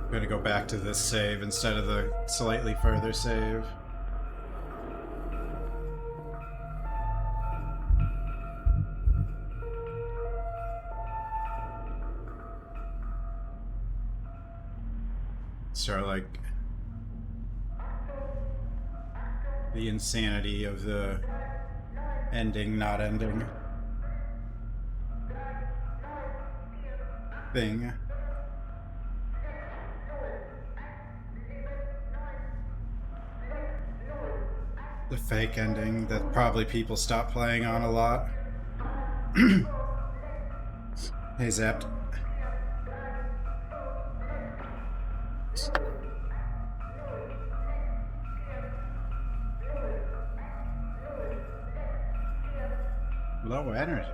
I'm gonna go back to this save instead of the slightly further save. Start like the insanity of the ending, not ending thing. The fake ending that probably people stop playing on a lot. Hey, Zapped. Low energy.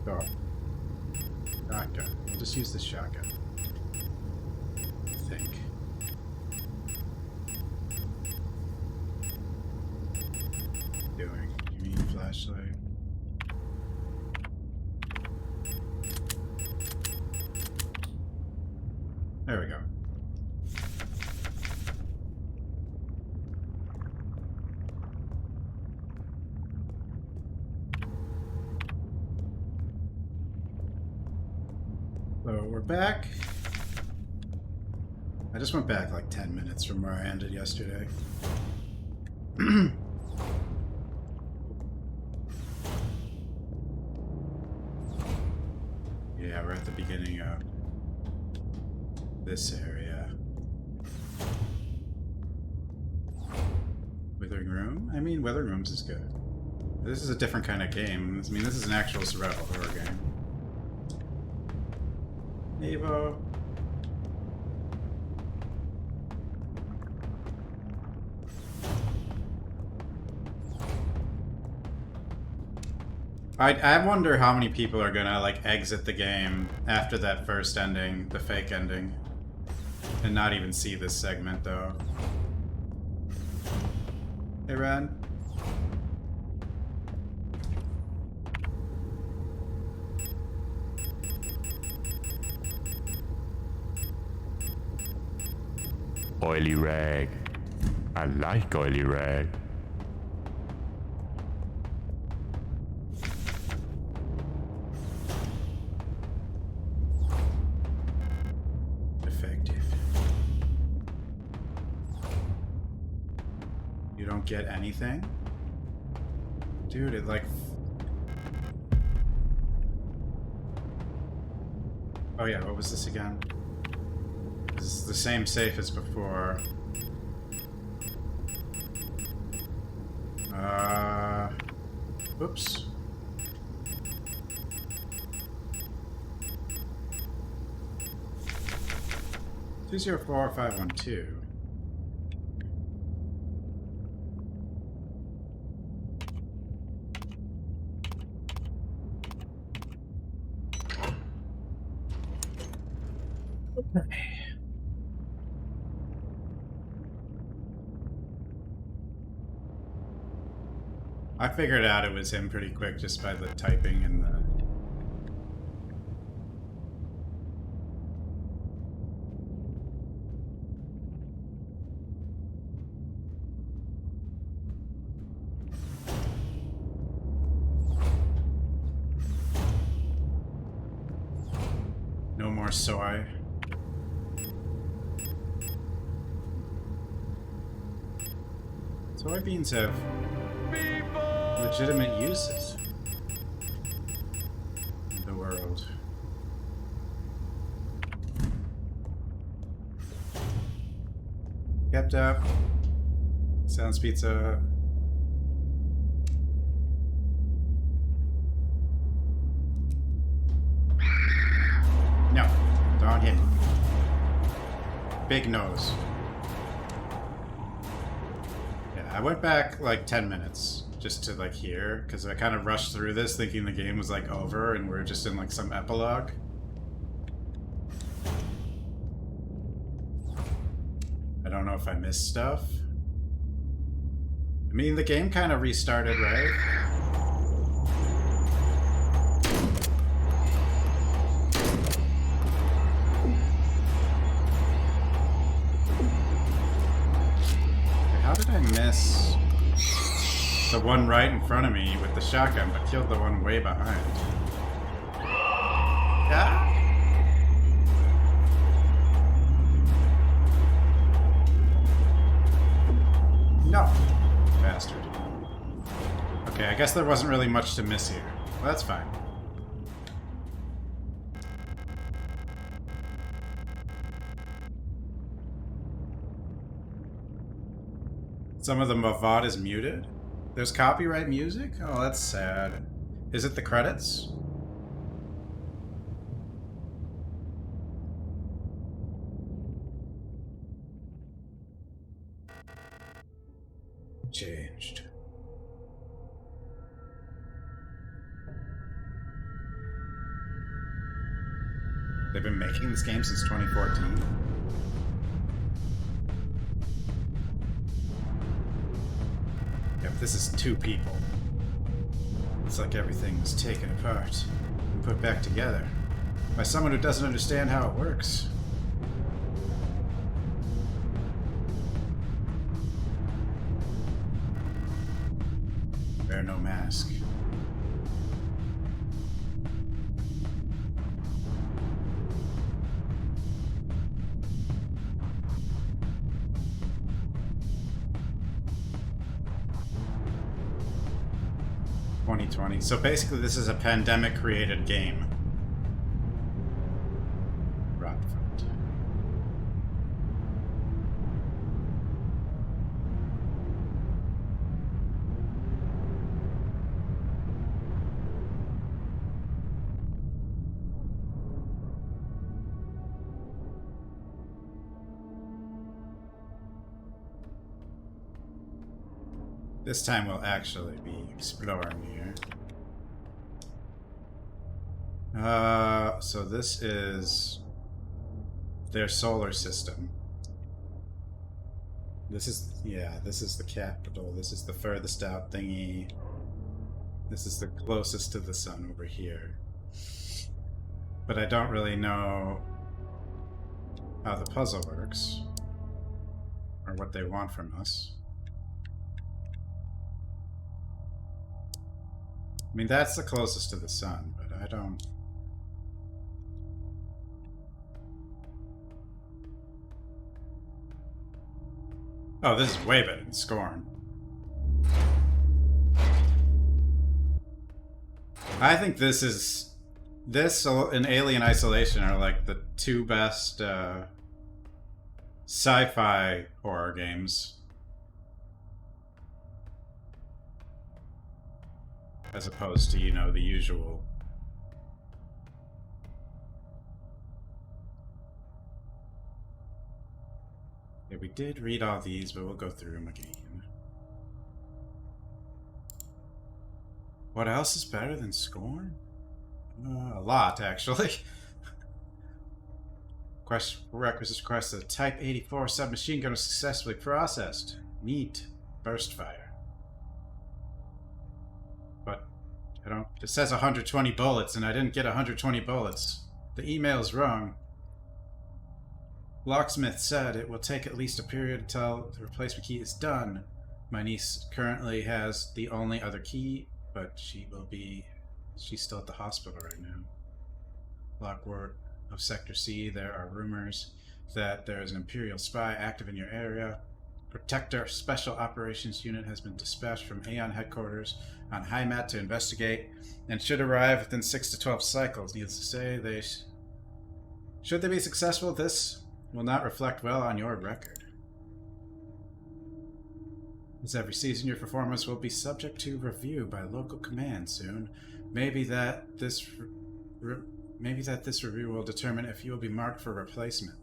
Start. Shotgun. We'll just use the shotgun. I think. Doing. You mean flashlight? There we go. So we're back. I just went back like 10 minutes from where I ended yesterday. Yeah, we're at the beginning of this area. Withering Room? I mean, Withering Rooms is good. This is a different kind of game. I mean, this is an actual survival horror game. Evo. I wonder how many people are gonna like exit the game after that first ending, the fake ending, and not even see this segment though. Hey, Ren. Oily rag. I like oily rag. Effective. You don't get anything? Dude, it like... Oh yeah, what was this again? This is the same safe as before. Oops. Two 204-512. Okay. I figured out it was him pretty quick just by the typing and the... No more soy. Soybeans have legitimate uses in the world. Kept up. Sounds pizza. No, don't hit me. Big nose. Yeah, I went back like 10 minutes just to like hear, because I kind of rushed through this thinking the game was like over and we're just in like some epilogue. don't know if I missed stuff. I mean, the game kind of restarted, right? How did I miss the one right in front of me with the shotgun, but killed the one way behind? Yeah? No. Bastard. Okay, I guess there wasn't really much to miss here. Well, that's fine. Some of the Mavad is muted? There's copyright music? Oh, that's sad. Is it the credits? Changed. They've been making this game since 2014. Yep, this is two people. It's like everything was taken apart and put back together by someone who doesn't understand how it works. Wear no mask. So basically this is a pandemic-created game. Rotfront. This time we'll actually be exploring here. So this is their solar system. This is, yeah, this is the capital. This is the furthest out thingy. This is the closest to the sun over here. But I don't really know how the puzzle works or what they want from us. I mean, that's the closest to the sun, but I don't... Oh, this is way better than Scorn. I think this is... This and Alien Isolation are like the two best sci-fi horror games. As opposed to, you know, the usual. Yeah, we did read all these, but we'll go through them again. What else is better than Scorn? A lot, actually. Requisites request a Type 84 submachine gun was successfully processed. Neat. Burst fire. But I don't... It says 120 bullets, and I didn't get 120 bullets. The email's wrong. Locksmith said it will take at least a period until the replacement key is done. My niece currently has the only other key, but she's still at the hospital right now. Lockwood of Sector C, there are rumors that there is an Imperial spy active in your area. Protector Special Operations Unit has been dispatched from Aeon headquarters on Heimat to investigate and should arrive within 6 to 12 cycles. Needless to say, should they be successful, this will not reflect well on your record. As every season, your performance will be subject to review by local command soon. Maybe that this review will determine if you will be marked for replacement.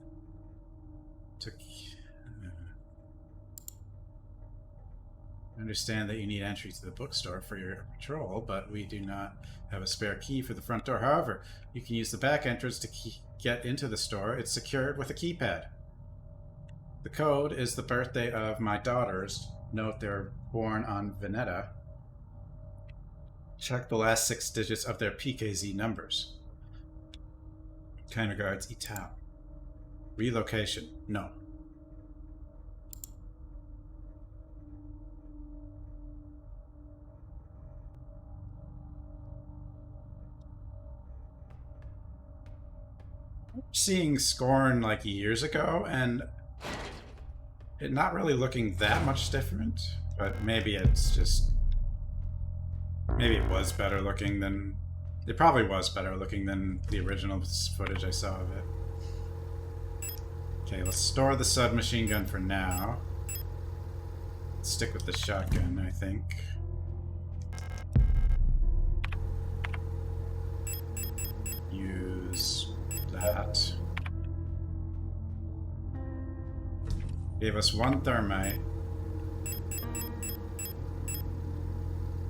I understand that you need entry to the bookstore for your patrol, but we do not have a spare key for the front door. However, you can use the back entrance to get into the store. It's secured with a keypad. The code is the birthday of my daughters. Note they're born on Veneta. Check the last 6 digits of their PKZ numbers. Kind regards, Ital. Relocation. No. Seeing Scorn like years ago and it not really looking that much different, but maybe it's just, maybe it was better looking than, it probably was better looking than the original footage I saw of it. Okay, let's store the submachine gun for now. Let's stick with the shotgun, I think. Use that. Gave us 1 thermite.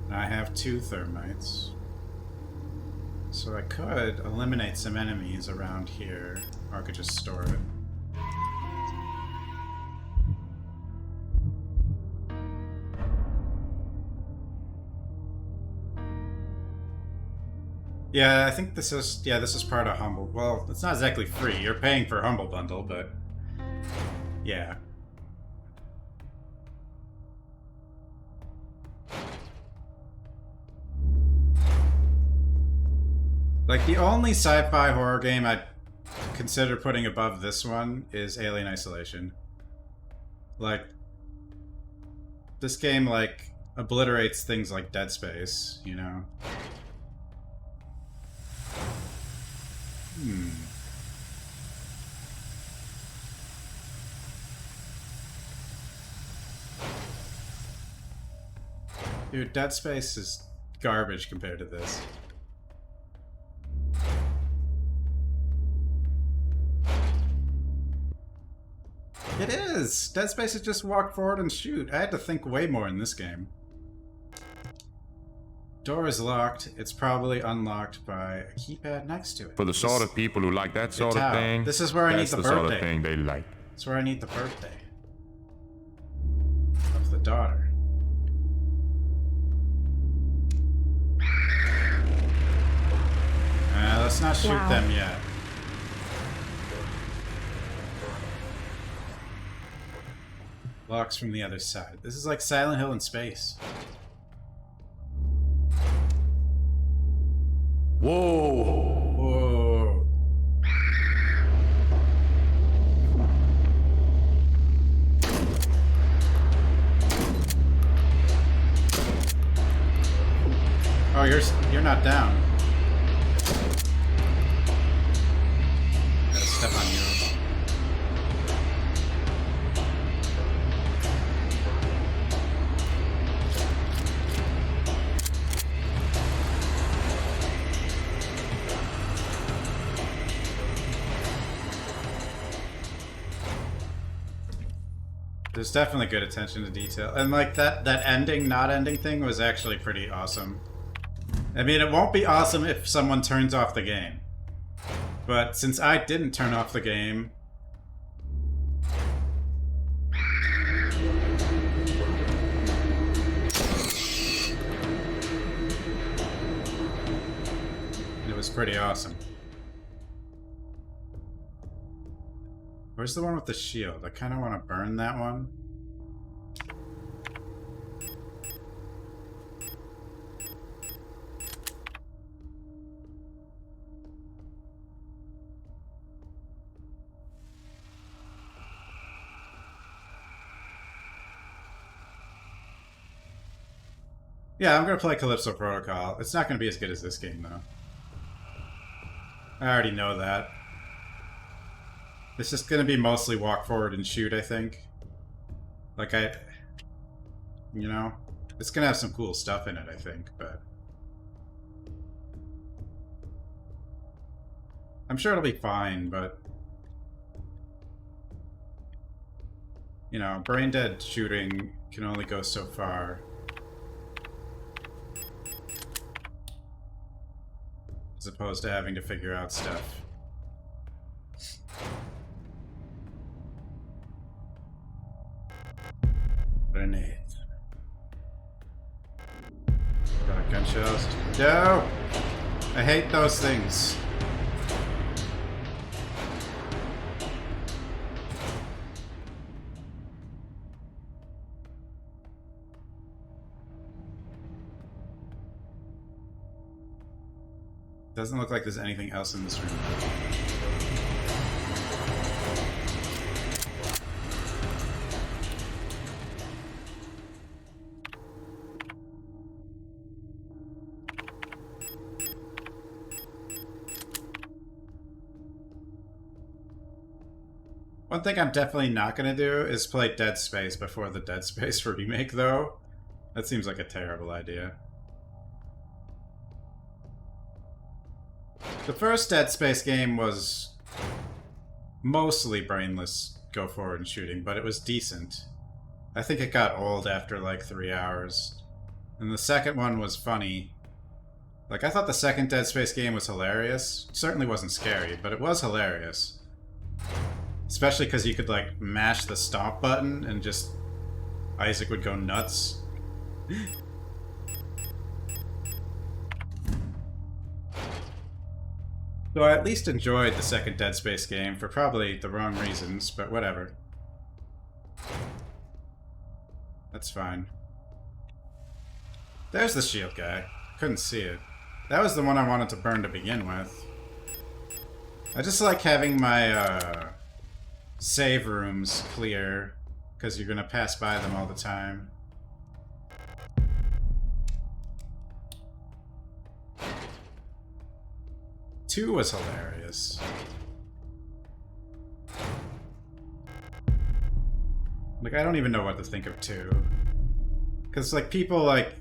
And I have 2 thermites. So I could eliminate some enemies around here, or I could just store it. Yeah, I think this is part of Humble. Well, it's not exactly free. You're paying for Humble Bundle, but yeah. Like, the only sci-fi horror game I'd consider putting above this one is Alien Isolation. Like, this game, like, obliterates things like Dead Space, you know? Dude, Dead Space is garbage compared to this. It is! Dead Space is just walk forward and shoot. I had to think way more in this game. Door is locked. It's probably unlocked by a keypad next to it. For the sort of people who like that sort of thing, this is where I need the birthday. That's the sort of thing they like. That's where I need the birthday of the daughter. Let's not shoot them yet. Locks from the other side. This is like Silent Hill in space. Whoa! Whoa. Oh, you're not down. Gotta step on you. There's definitely good attention to detail. And like that ending, not ending thing was actually pretty awesome. I mean, it won't be awesome if someone turns off the game. But since I didn't turn off the game... it was pretty awesome. Where's the one with the shield? I kind of want to burn that one. Yeah, I'm going to play Calypso Protocol. It's not going to be as good as this game, though. I already know that. It's just gonna be mostly walk forward and shoot, I think. Like, you know? It's gonna have some cool stuff in it, I think, but... I'm sure it'll be fine, but... You know, brain dead shooting can only go so far. As opposed to having to figure out stuff. grenade. Gun shells. No! I hate those things. Doesn't look like there's anything else in this room. One thing I'm definitely not going to do is play Dead Space before the Dead Space remake, though. That seems like a terrible idea. The first Dead Space game was mostly brainless go forward and shooting, but it was decent. I think it got old after like 3 hours. And the second one was funny. Like, I thought the second Dead Space game was hilarious. It certainly wasn't scary, but it was hilarious. Especially because you could, like, mash the stomp button and just... Isaac would go nuts. So I at least enjoyed the second Dead Space game for probably the wrong reasons, but whatever. That's fine. There's the shield guy. Couldn't see it. That was the one I wanted to burn to begin with. I just like having my, save rooms clear, because you're gonna pass by them all the time. Two was hilarious. Like, I don't even know what to think of 2. Because, like, people, like...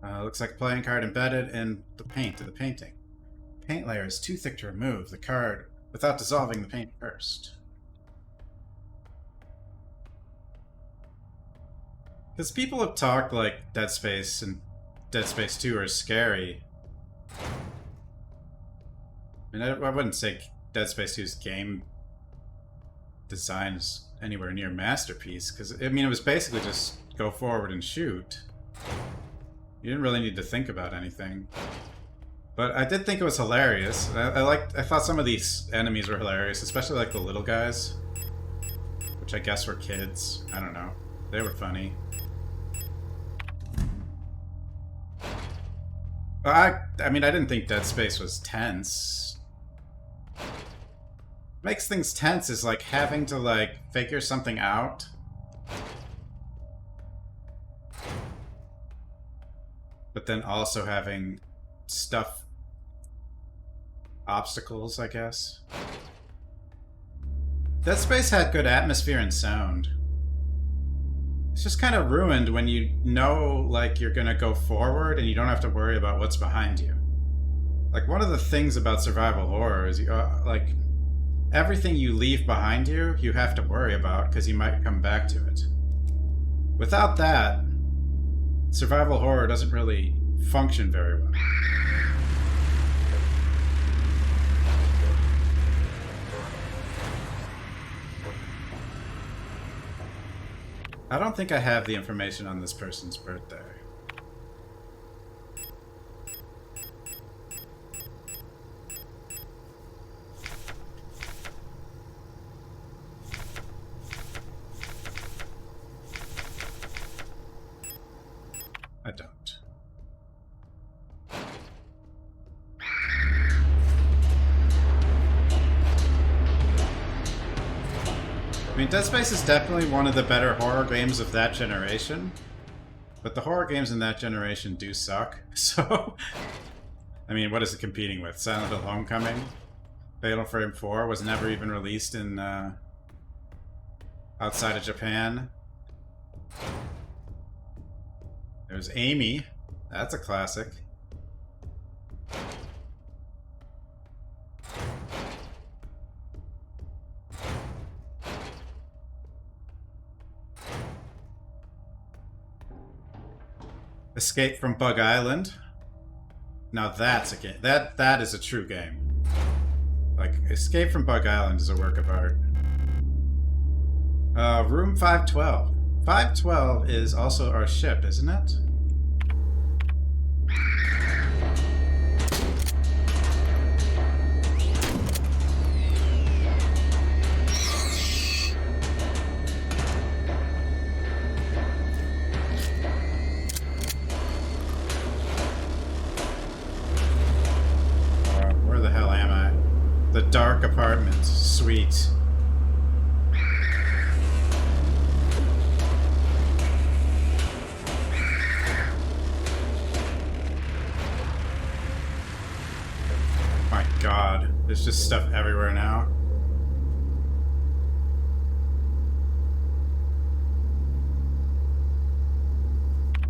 looks like a playing card embedded in the paint of the painting. Paint layer is too thick to remove the card without dissolving the paint first. Because people have talked like Dead Space and Dead Space 2 are scary. I mean, I wouldn't say Dead Space 2's game design is anywhere near masterpiece, because, I mean, it was basically just go forward and shoot. You didn't really need to think about anything. But I did think it was hilarious. I thought some of these enemies were hilarious, especially like the little guys. Which I guess were kids. I don't know. They were funny. I mean, I didn't think Dead Space was tense. What makes things tense is like having to like figure something out. But then also having stuff... obstacles, I guess. Dead Space had good atmosphere and sound. It's just kind of ruined when you know, like, you're gonna go forward and you don't have to worry about what's behind you. Like, one of the things about survival horror is, like, everything you leave behind you, you have to worry about because you might come back to it. Without that, survival horror doesn't really function very well. I don't think I have the information on this person's birthday. I don't. I mean, Dead Space is definitely one of the better horror games of that generation. But the horror games in that generation do suck, so... I mean, what is it competing with? Silent Hill Homecoming? Fatal Frame 4 was never even released in, outside of Japan. There's Amy. That's a classic. Escape from Bug Island. Now that's a game. That is a true game. Like, Escape from Bug Island is a work of art. Room 512. 512 is also our ship, isn't it? Where the hell am I? The dark apartment. Sweet. My god, there's just stuff everywhere now.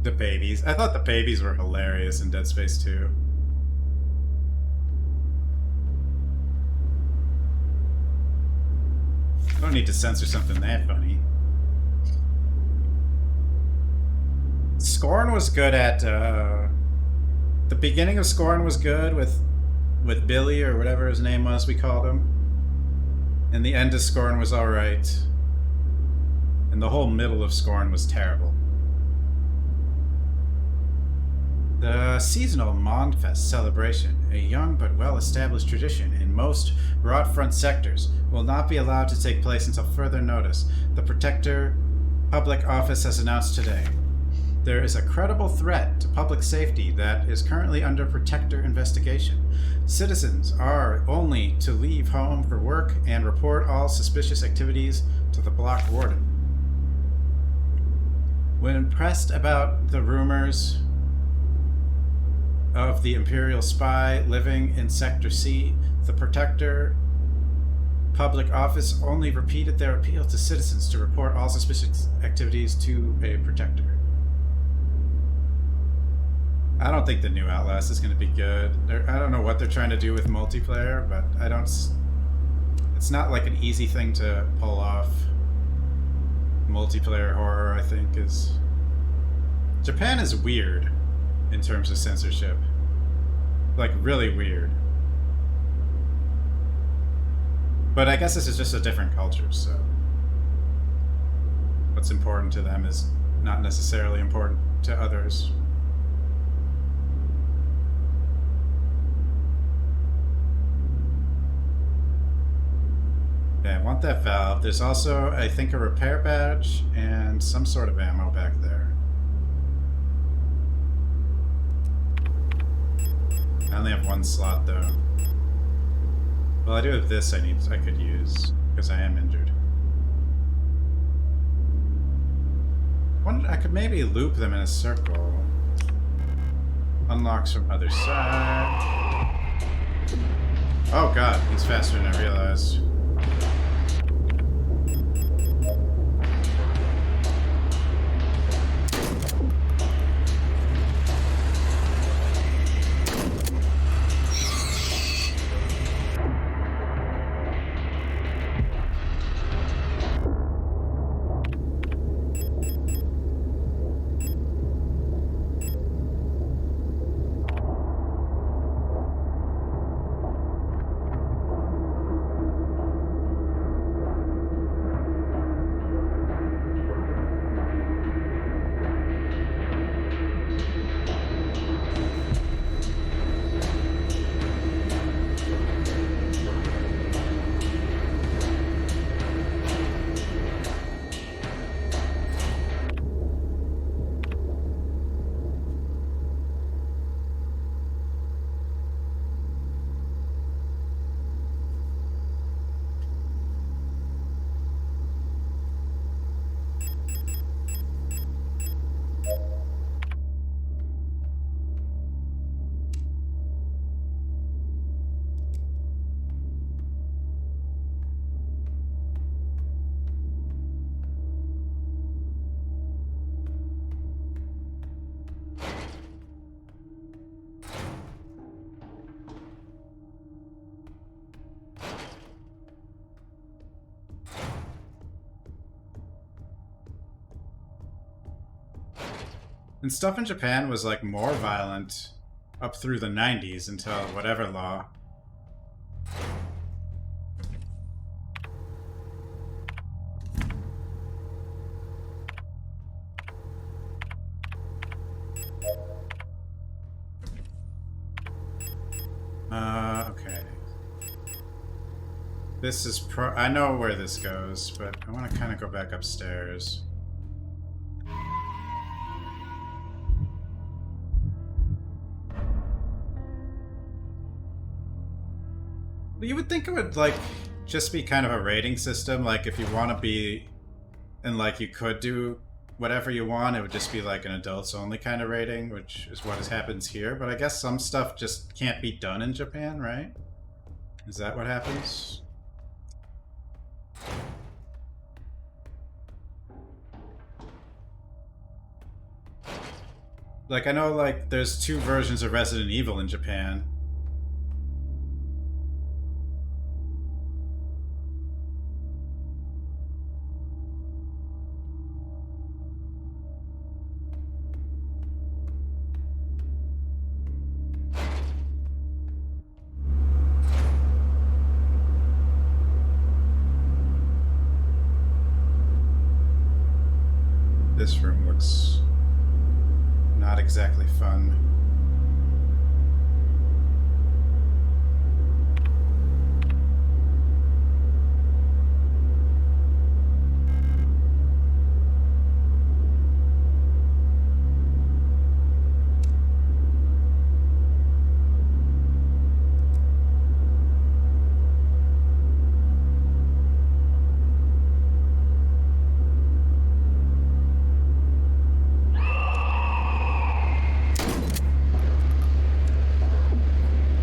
The babies. I thought the babies were hilarious in Dead Space 2. I don't need to censor something that funny. Scorn was good at, the beginning of Scorn was good with Billy, or whatever his name was we called him. And the end of Scorn was alright. And the whole middle of Scorn was terrible. The seasonal Mondfest celebration, a young but well-established tradition in most Broadfront sectors, will not be allowed to take place until further notice, the Protector Public Office has announced today. There is a credible threat to public safety that is currently under Protector investigation. Citizens are only to leave home for work and report all suspicious activities to the block warden. When pressed about the rumors of the Imperial spy living in Sector C, the Protector Public Office only repeated their appeal to citizens to report all suspicious activities to a Protector. I don't think the new Outlast is going to be good. I don't know what they're trying to do with multiplayer, but I don't... It's not like an easy thing to pull off. Multiplayer horror, I think, is... Japan is weird in terms of censorship. Like, really weird. But I guess this is just a different culture, so... What's important to them is not necessarily important to others. Okay, I want that valve. There's also, I think, a repair badge and some sort of ammo back there. I only have one slot, though. Well, I do have this I could use, because I am injured. I could maybe loop them in a circle. Unlocks from other side. Oh god, he's faster than I realized. And stuff in Japan was like more violent up through the 90s until whatever law. This is I know where this goes, but I want to kind of go back upstairs. You would think it would, like, just be kind of a rating system. Like, if you want to be, and, like, you could do whatever you want, it would just be, like, an adults-only kind of rating, which is what happens here. But I guess some stuff just can't be done in Japan, right? Is that what happens? Like, I know, like, there's 2 versions of Resident Evil in Japan. This room looks not exactly fun.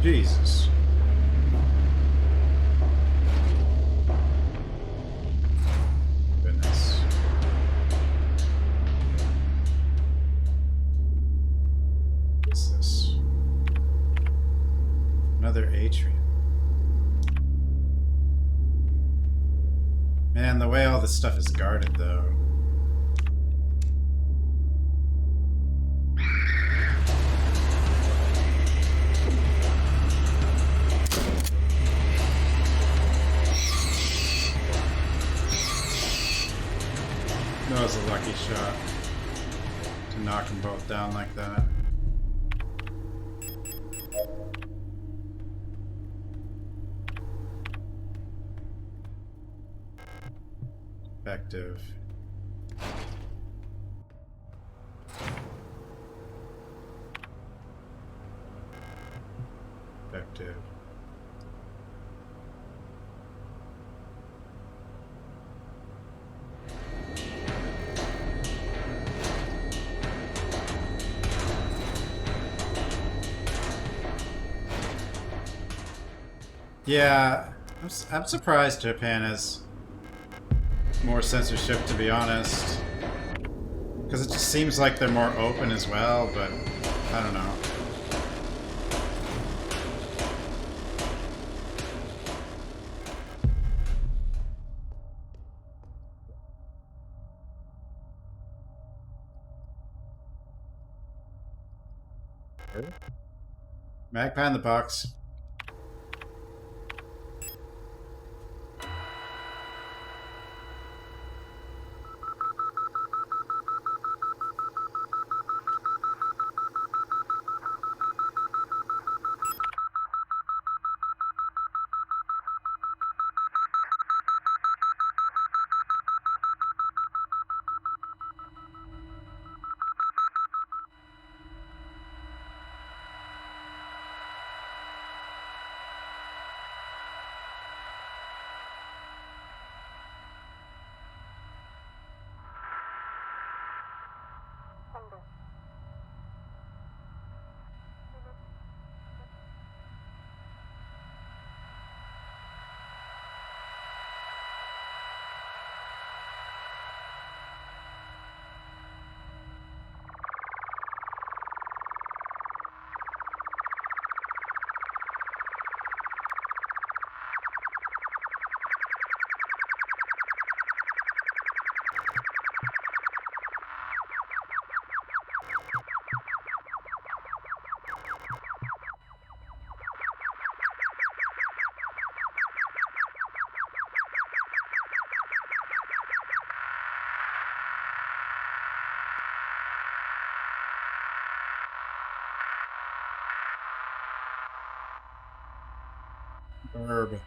Jesus. Goodness. What's this? Another atrium. Man, the way all this stuff is guarded, though. That was a lucky shot to knock them both down like that. Effective. Effective. Yeah, I'm surprised Japan has more censorship, to be honest. Because it just seems like they're more open as well, but I don't know. Magpie in the box. Herb.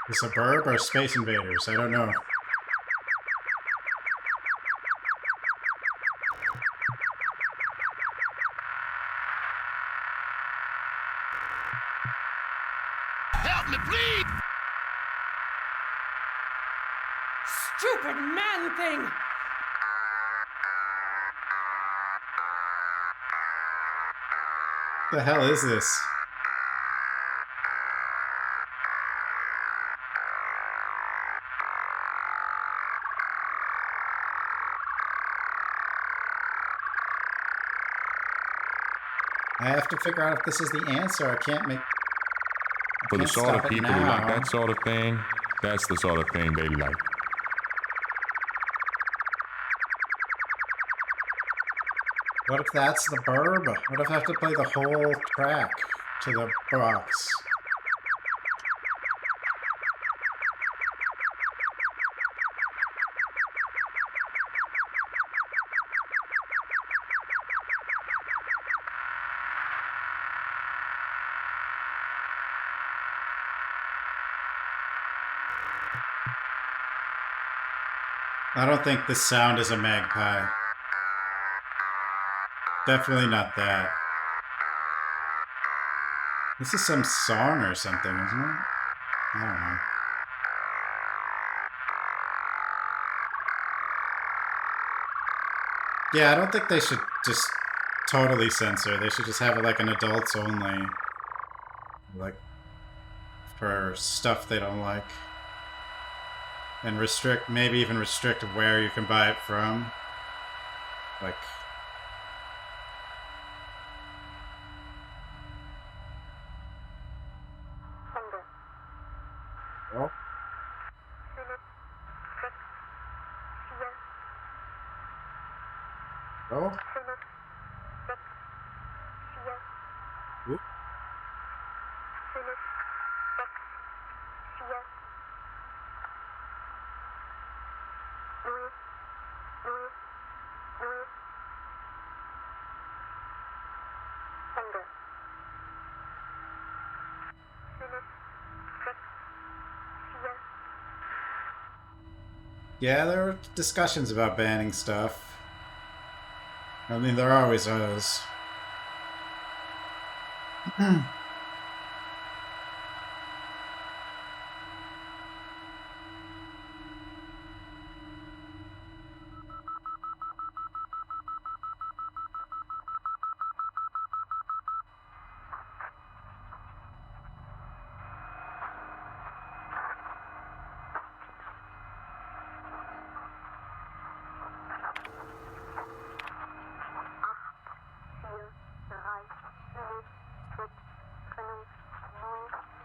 Is a burb or space invaders? I don't know. Help me, please! Stupid man thing! What the hell is this? I have to figure out if this is the answer. I can't make... For the Can't sort stop of it people who like now. that sort of thing, that's the sort of thing they like. What if that's the burb? What if I have to play the whole track to the box? I don't think this sound is a magpie. Definitely not that. This is some song or something, isn't it? I don't know. Yeah, I don't think they should just totally censor. They should just have it like an adults only. Like, for stuff they don't like. And restrict, maybe even restrict where you can buy it from. Like... Oh. Oh. Oop. Yeah, there were discussions about banning stuff. I mean, there always is.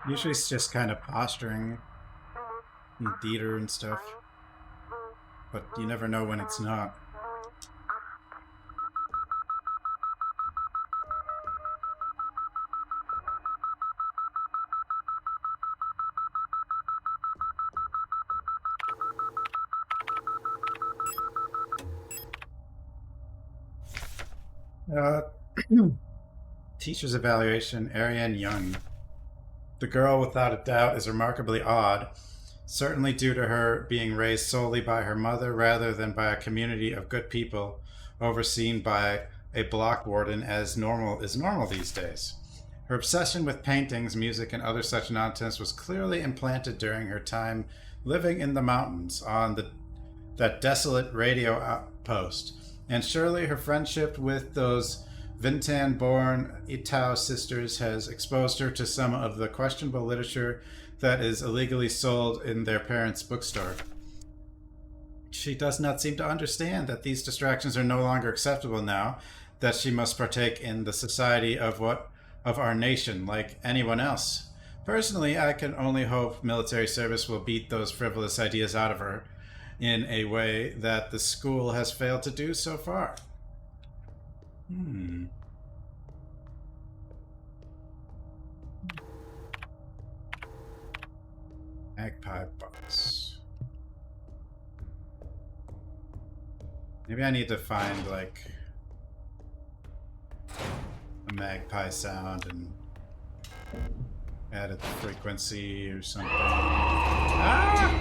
Usually it's just kind of posturing in theater and stuff. But you never know when it's not. Uh, teacher's evaluation, Ariane Young. The girl, without a doubt, is remarkably odd, certainly due to her being raised solely by her mother rather than by a community of good people overseen by a block warden as normal is normal these days. Her obsession with paintings, music, and other such nonsense was clearly implanted during her time living in the mountains on that desolate radio outpost, and surely her friendship with those Vintan-born Itao sisters has exposed her to some of the questionable literature that is illegally sold in their parents' bookstore. She does not seem to understand that these distractions are no longer acceptable now, that she must partake in the society of our nation like anyone else. Personally, I can only hope military service will beat those frivolous ideas out of her in a way that the school has failed to do so far. Magpie box. Maybe I need to find, like, a magpie sound and added the frequency or something. Ah!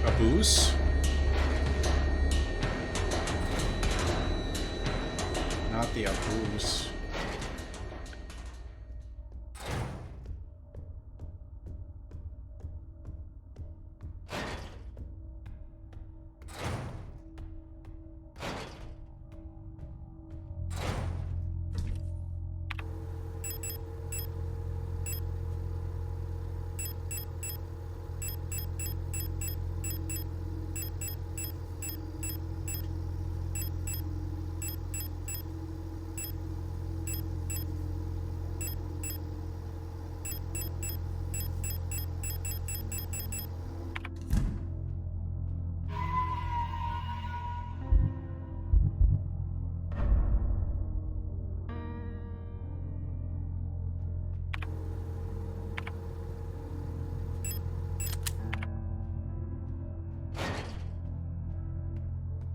A boost? Not the Abus.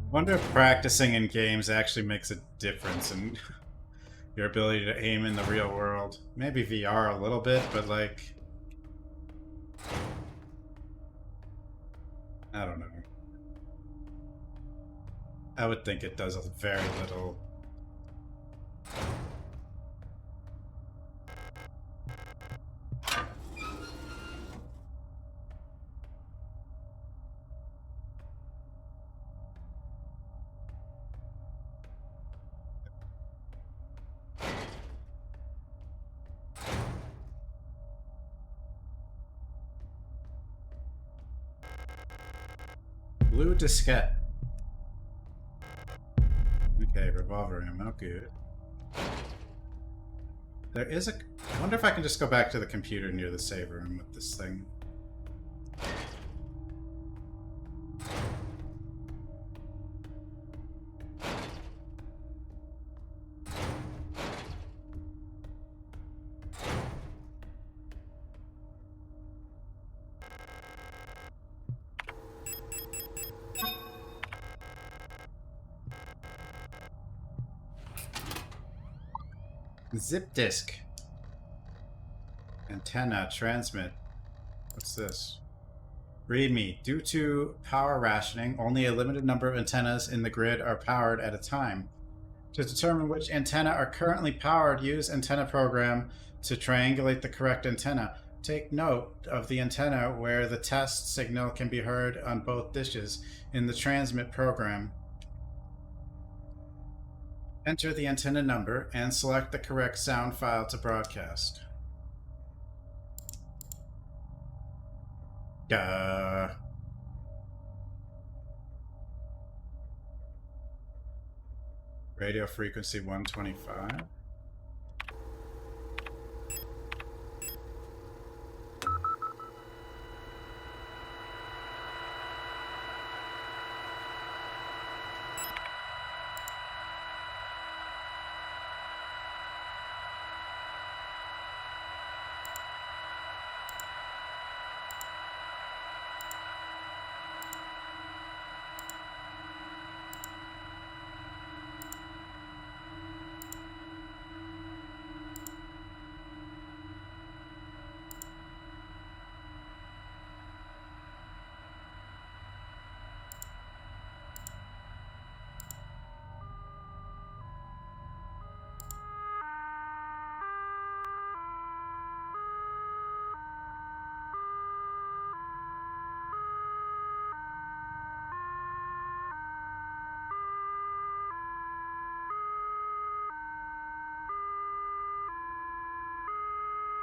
I wonder if practicing in games actually makes a difference in your ability to aim in the real world. Maybe VR a little bit, but like... I don't know. I would think it does a very little. Blue diskette. Okay, revolver ammo, good. There is a... I wonder if I can just go back to the computer near the save room with this thing. Zip disk. Antenna, transmit. What's this? README. Due to power rationing, only a limited number of antennas in the grid are powered at a time. To determine which antenna are currently powered, use antenna program to triangulate the correct antenna. Take note of the antenna where the test signal can be heard on both dishes in the transmit program. Enter the antenna number and select the correct sound file to broadcast. Radio frequency 125.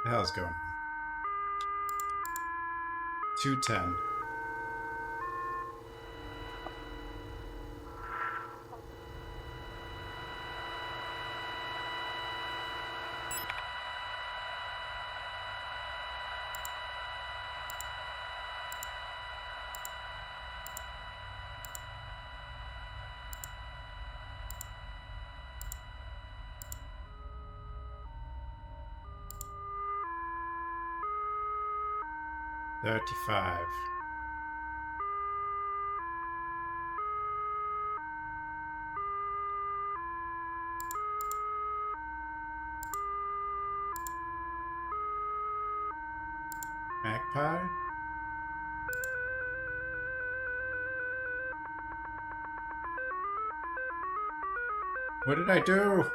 The hell's going on? 210. $35. Magpie? What did I do?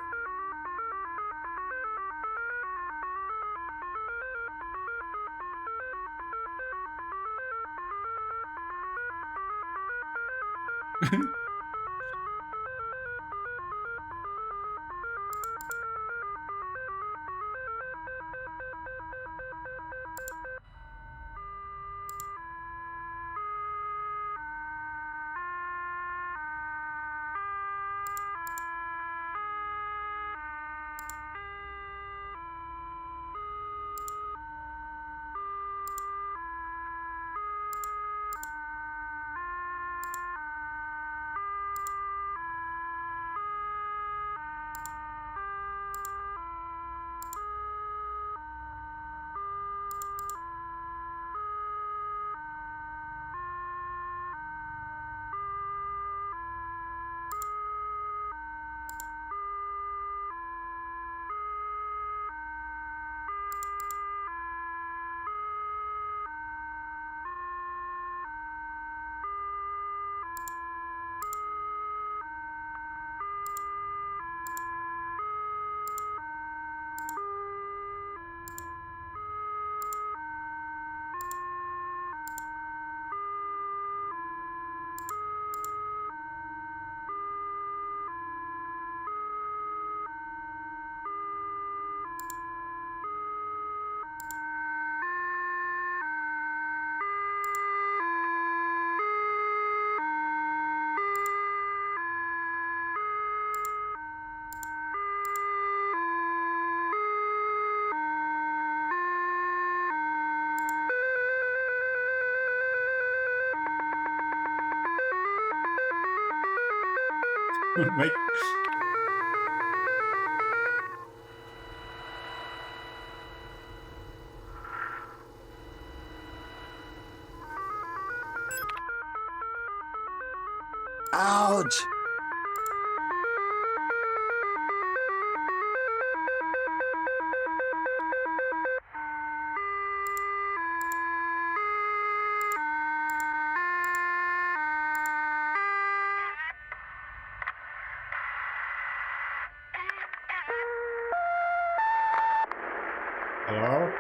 Wait. Ouch! Hello?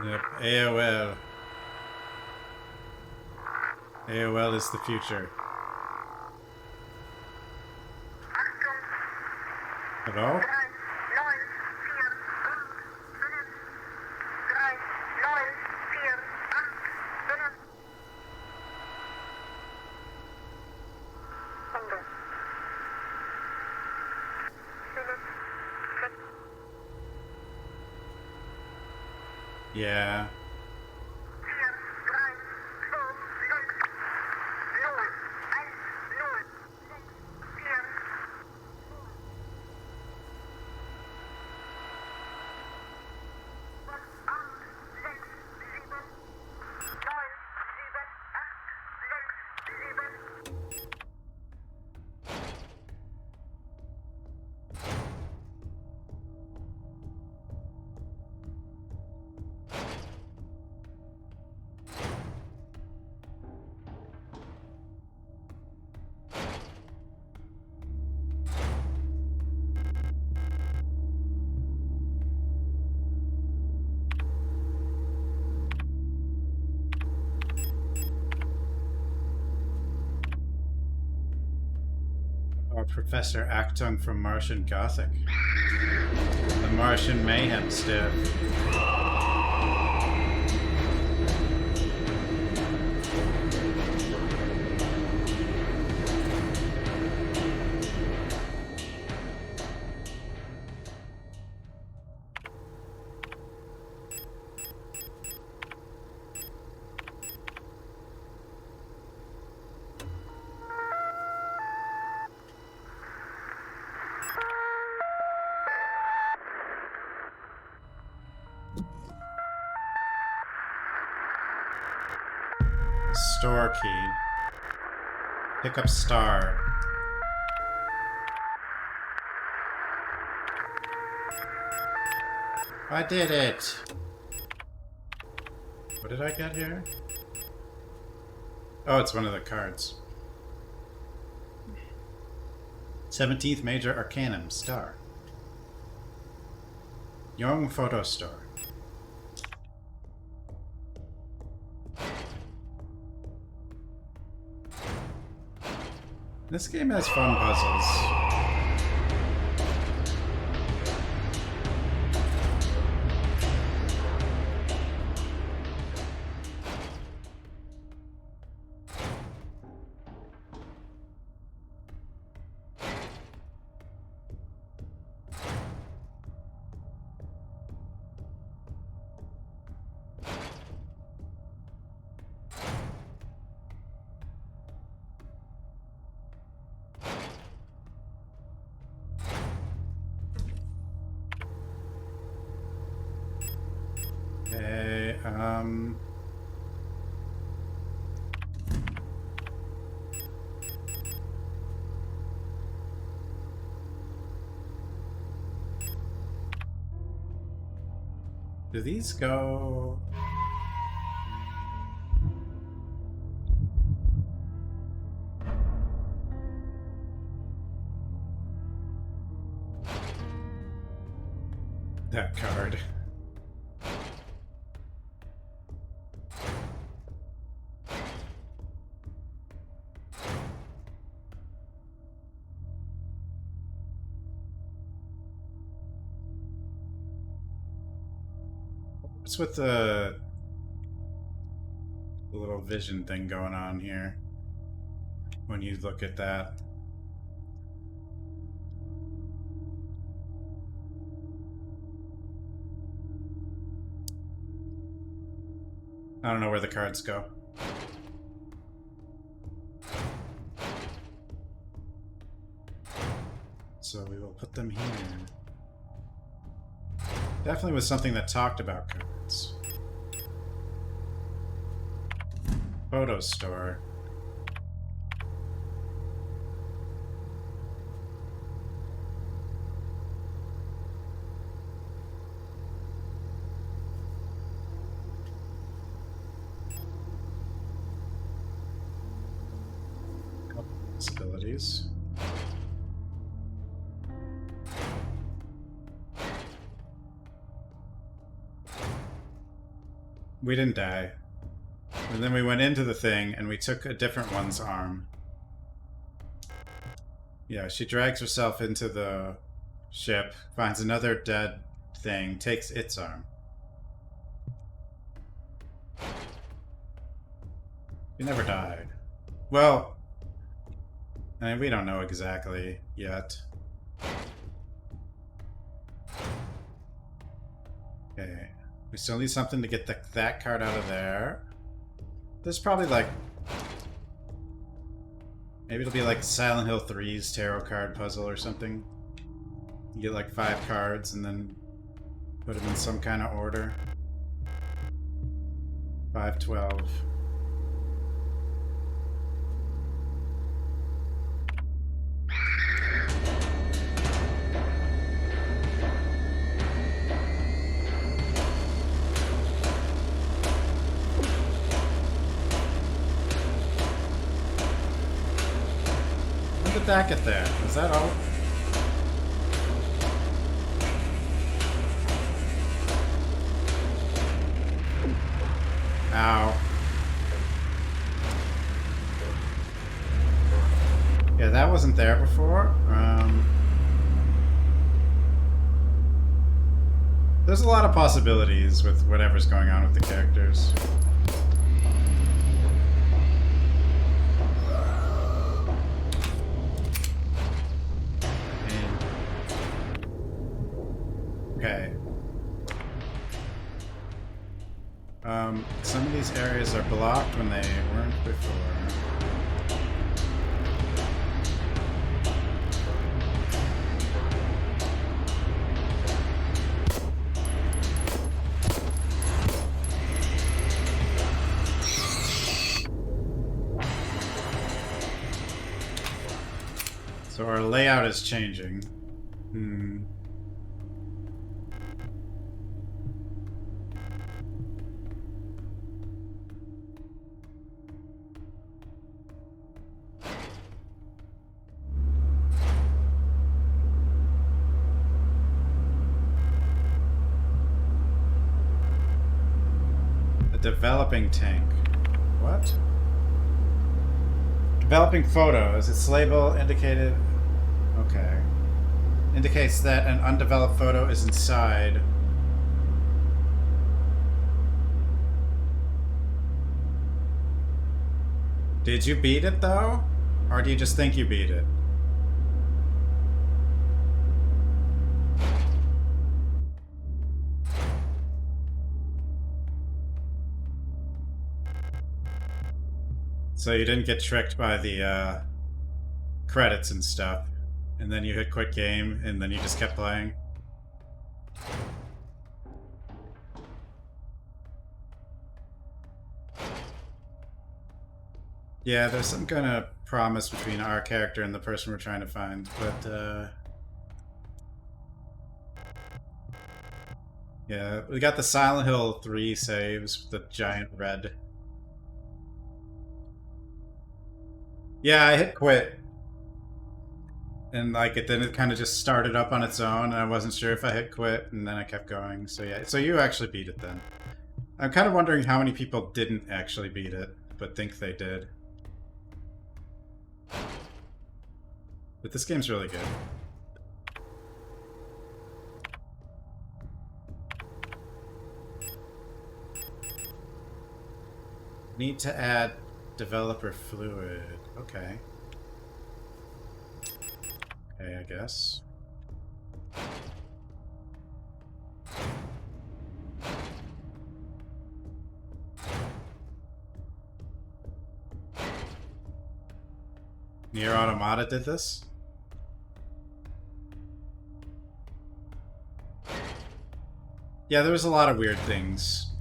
Yep, AOL. AOL is the future. Hello? Yeah. Professor Actung from Martian Gothic. The Martian Mayhem Stiff. door key. Pick up star. I did it! What did I get here? Oh, it's one of the cards. 17th Major Arcanum, star. Young Photo Store. This game has fun puzzles. Okay, do these go... That card. What's with the little vision thing going on here when you look at that? I don't know where the cards go. So we will put them here. Definitely was something that talked about cards. Photo store. Possibilities. We didn't die. And then we went into the thing and we took a different one's arm. Yeah, she drags herself into the ship, finds another dead thing, takes its arm. You never died. Well, I mean, we don't know exactly yet. Okay. We still need something to get that card out of there. There's probably like... Maybe it'll be like Silent Hill 3's tarot card puzzle or something. You get like 5 cards and then put them in some kind of order. 5, 12. When did that get there? Was that all? Ow. Yeah, that wasn't there before. There's a lot of possibilities with whatever's going on with the characters. Okay. Some of these areas are blocked when they weren't before. So our layout is changing. Hmm. A developing tank. What? Developing photos. Its label indicated... Okay. Indicates that an undeveloped photo is inside. Did you beat it, though? Or do you just think you beat it? So you didn't get tricked by the credits and stuff, and then you hit quit game, and then you just kept playing? Yeah, there's some kind of promise between our character and the person we're trying to find, but yeah, we got the Silent Hill 3 saves with the giant red. Yeah, I hit quit. And like it kind of just started up on its own, and I wasn't sure if I hit quit, and then I kept going. So yeah, so you actually beat it then. I'm kind of wondering how many people didn't actually beat it, but think they did. But this game's really good. Need to add developer fluid. Okay. Okay, I guess. Nier Automata did this? Yeah, there was a lot of weird things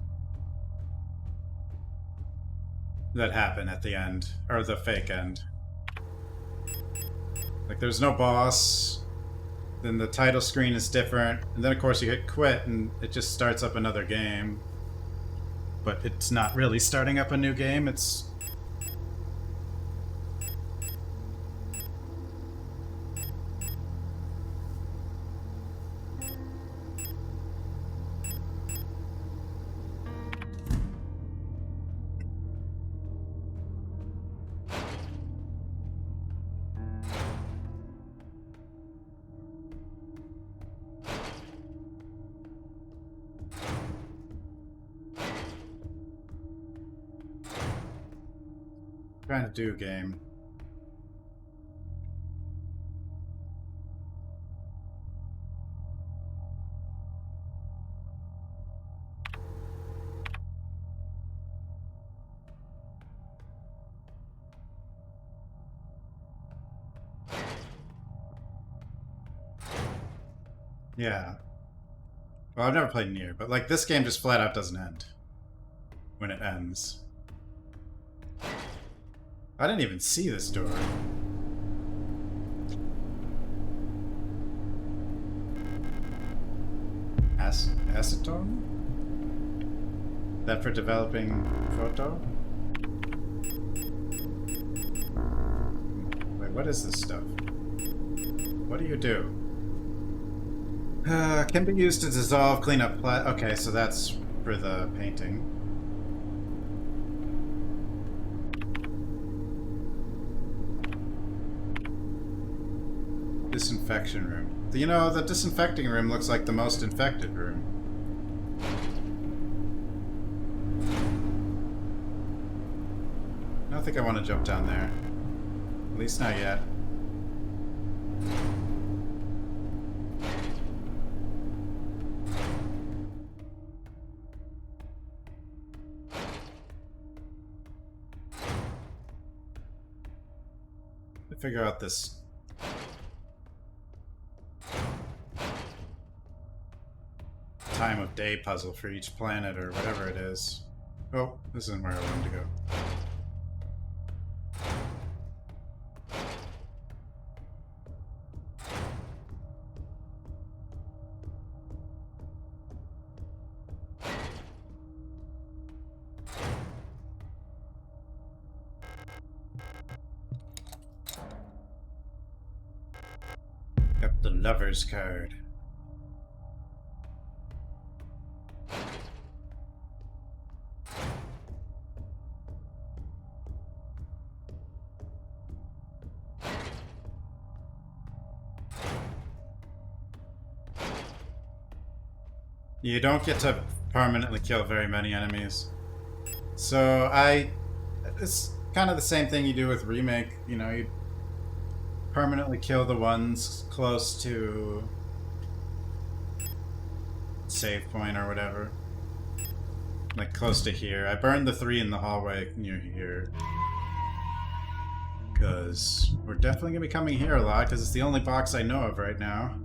that happen at the end, or the fake end. Like, there's no boss, then the title screen is different, and then of course you hit quit and it just starts up another game. But it's not really starting up a new game, it's... trying to do game. Yeah. Well, I've never played Nier, but like this game just flat out doesn't end when it ends. I didn't even see this door. Acetone? That for developing photo? Wait, what is this stuff? What do you do? Can be used to dissolve, clean up okay, so that's for the painting. Disinfection room. You know, the disinfecting room looks like the most infected room. I don't think I want to jump down there. At least not yet. To figure out this time of day puzzle for each planet or whatever it is. Oh, this isn't where I wanted to go. lover's card. You don't get to permanently kill very many enemies. So it's kind of the same thing you do with Remake. You know, you permanently kill the ones close to save point or whatever. Like close to here. I burned the 3 in the hallway near here. Because we're definitely going to be coming here a lot, because it's the only box I know of right now.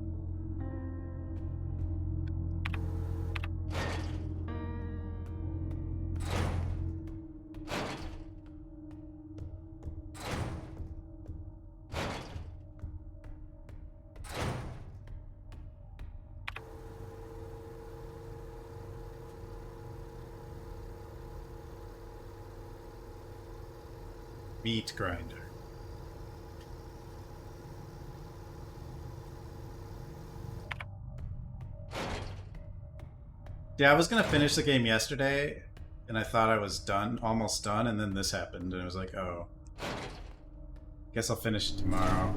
Meat grinder. Yeah, I was gonna finish the game yesterday, and I thought I was done, almost done, and then this happened, and I was like, oh. Guess I'll finish it tomorrow.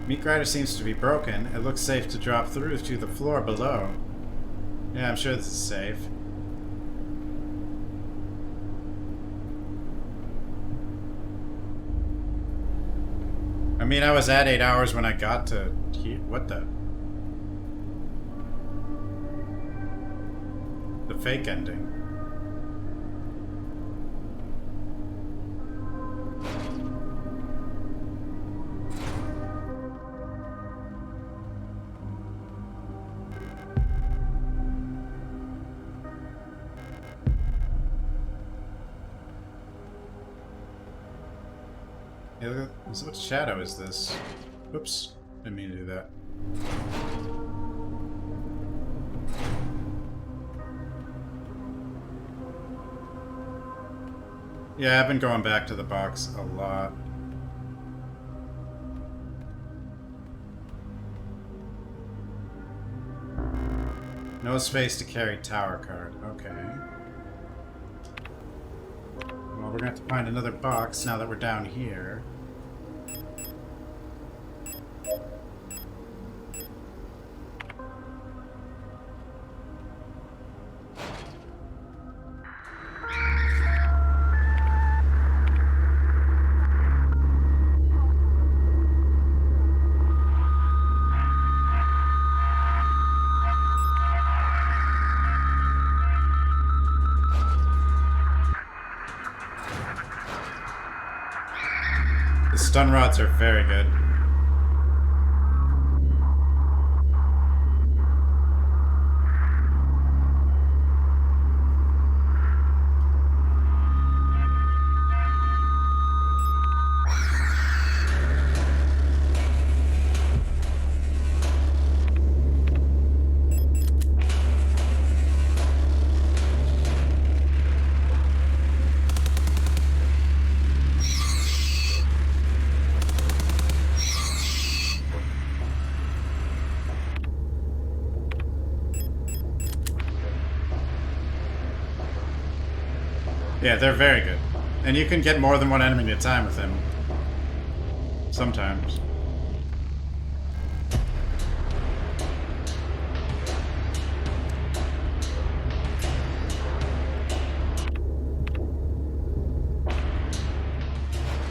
Meat grinder seems to be broken. It looks safe to drop through to the floor below. Yeah, I'm sure this is safe. I mean, I was at 8 hours when I got to here. What the? The fake ending. What shadow is this? Oops, didn't mean to do that. Yeah, I've been going back to the box a lot. No space to carry tower card. Okay. Well, we're gonna have to find another box now that we're down here. Stun rods are very good. Yeah, they're very good. And you can get more than one enemy at a time with him. Sometimes.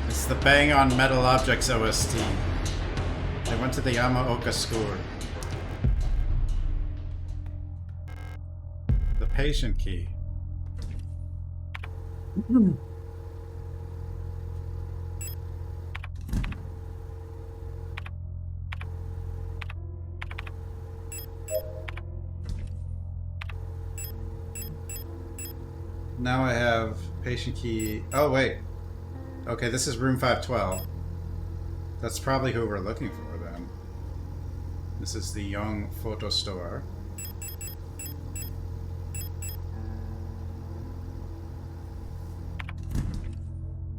It's the Bang on Metal Objects OST. They went to the Yamaoka score. The patient key. Now I have patient key. Oh, wait. Okay, this is room 512. That's probably who we're looking for then. This is the Young Photo Store.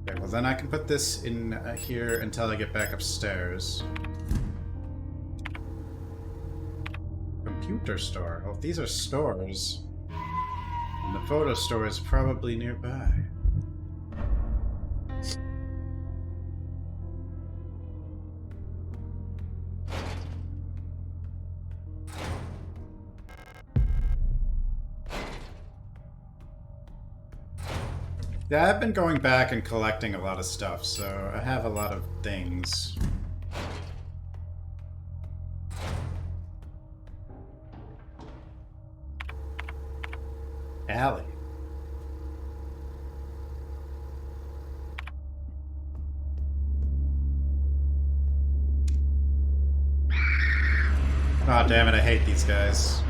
Okay, well then I can put this in here until I get back upstairs. Computer store. Oh, if these are stores, and the photo store is probably nearby. Yeah, I've been going back and collecting a lot of stuff, so I have a lot of things. Alley. Aw, damn it, I hate these guys.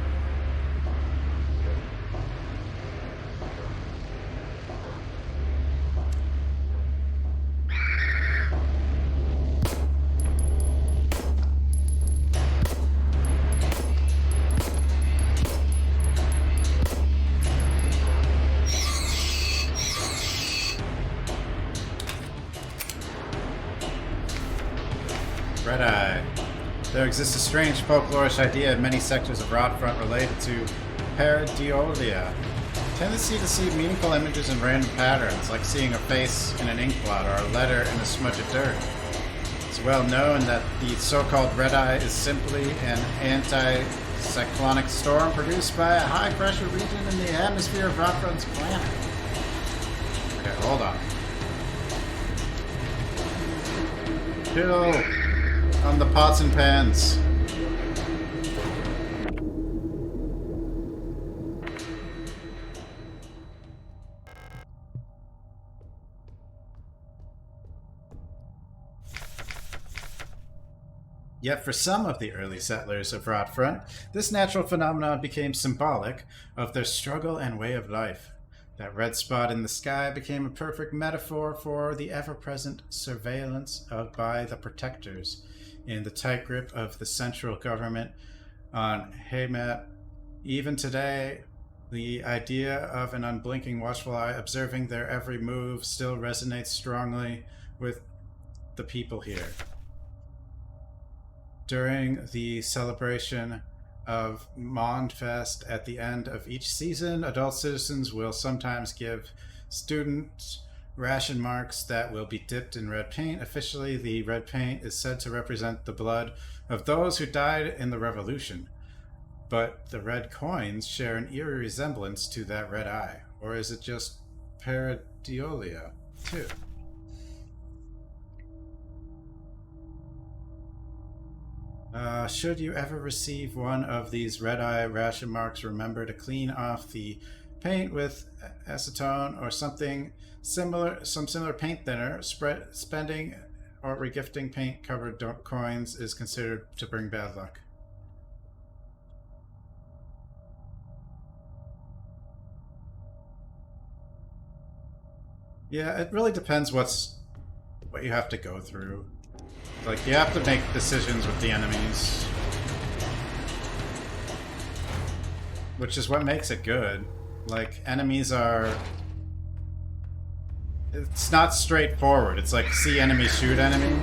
Red-Eye. There exists a strange folklorish idea in many sectors of Rotfront related to pareidolia. Tendency to see meaningful images in random patterns, like seeing a face in an ink blot or a letter in a smudge of dirt. It's well known that the so-called Red-Eye is simply an anti-cyclonic storm produced by a high-pressure region in the atmosphere of Rotfront's planet. Okay, hold on. Chill on the pots and pans. Yet for some of the early settlers of Rotfront, this natural phenomenon became symbolic of their struggle and way of life. That red spot in the sky became a perfect metaphor for the ever-present surveillance by the protectors in the tight grip of the central government on Haymat. Even today, the idea of an unblinking watchful eye observing their every move still resonates strongly with the people here. During the celebration of Mondfest at the end of each season, adult citizens will sometimes give students ration marks that will be dipped in red paint. Officially, the red paint is said to represent the blood of those who died in the revolution. But the red coins share an eerie resemblance to that red eye. Or is it just pareidolia, too? Should you ever receive one of these red-eye ration marks, remember to clean off the paint with acetone or some similar paint thinner. Spending or regifting paint-covered coins is considered to bring bad luck. Yeah, it really depends what you have to go through. Like, you have to make decisions with the enemies. Which is what makes it good. Like, enemies are... It's not straightforward. It's like, see enemy, shoot enemy.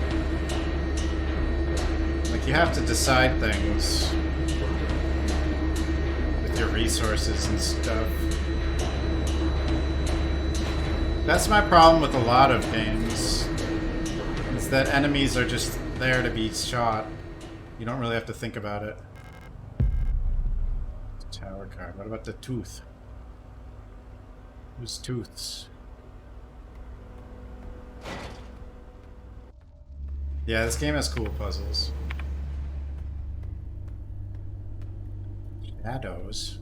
Like, you have to decide things with your resources and stuff. That's my problem with a lot of games. Is that enemies are just there to be shot. You don't really have to think about it. Tower card. What about the tooth? Whose tooths? Yeah, this game has cool puzzles. Shadows.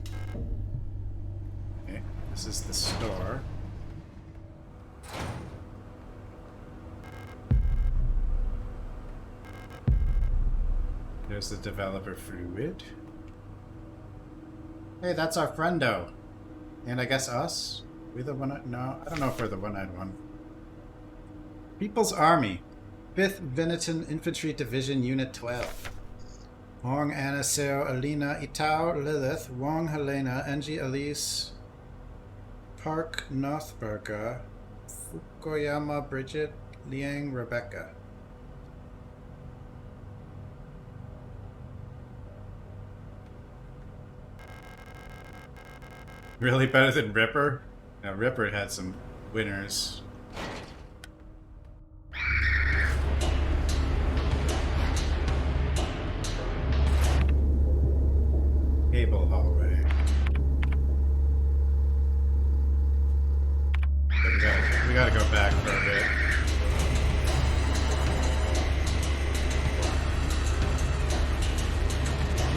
Okay, this is the store. There's the developer fluid. Hey, that's our friendo. And I guess us? We the one? No, I don't know if we're the one-eyed one. People's Army. 5th Veneton Infantry Division Unit 12. Wong, Anna, Seo, Alina, Itao, Lilith, Wong, Helena, Angie, Elise, Park, Northberga, Fukoyama, Bridget, Liang, Rebecca. Really better than Ripper? Now, Ripper had some winners. Cable hallway. But we gotta go back for a bit.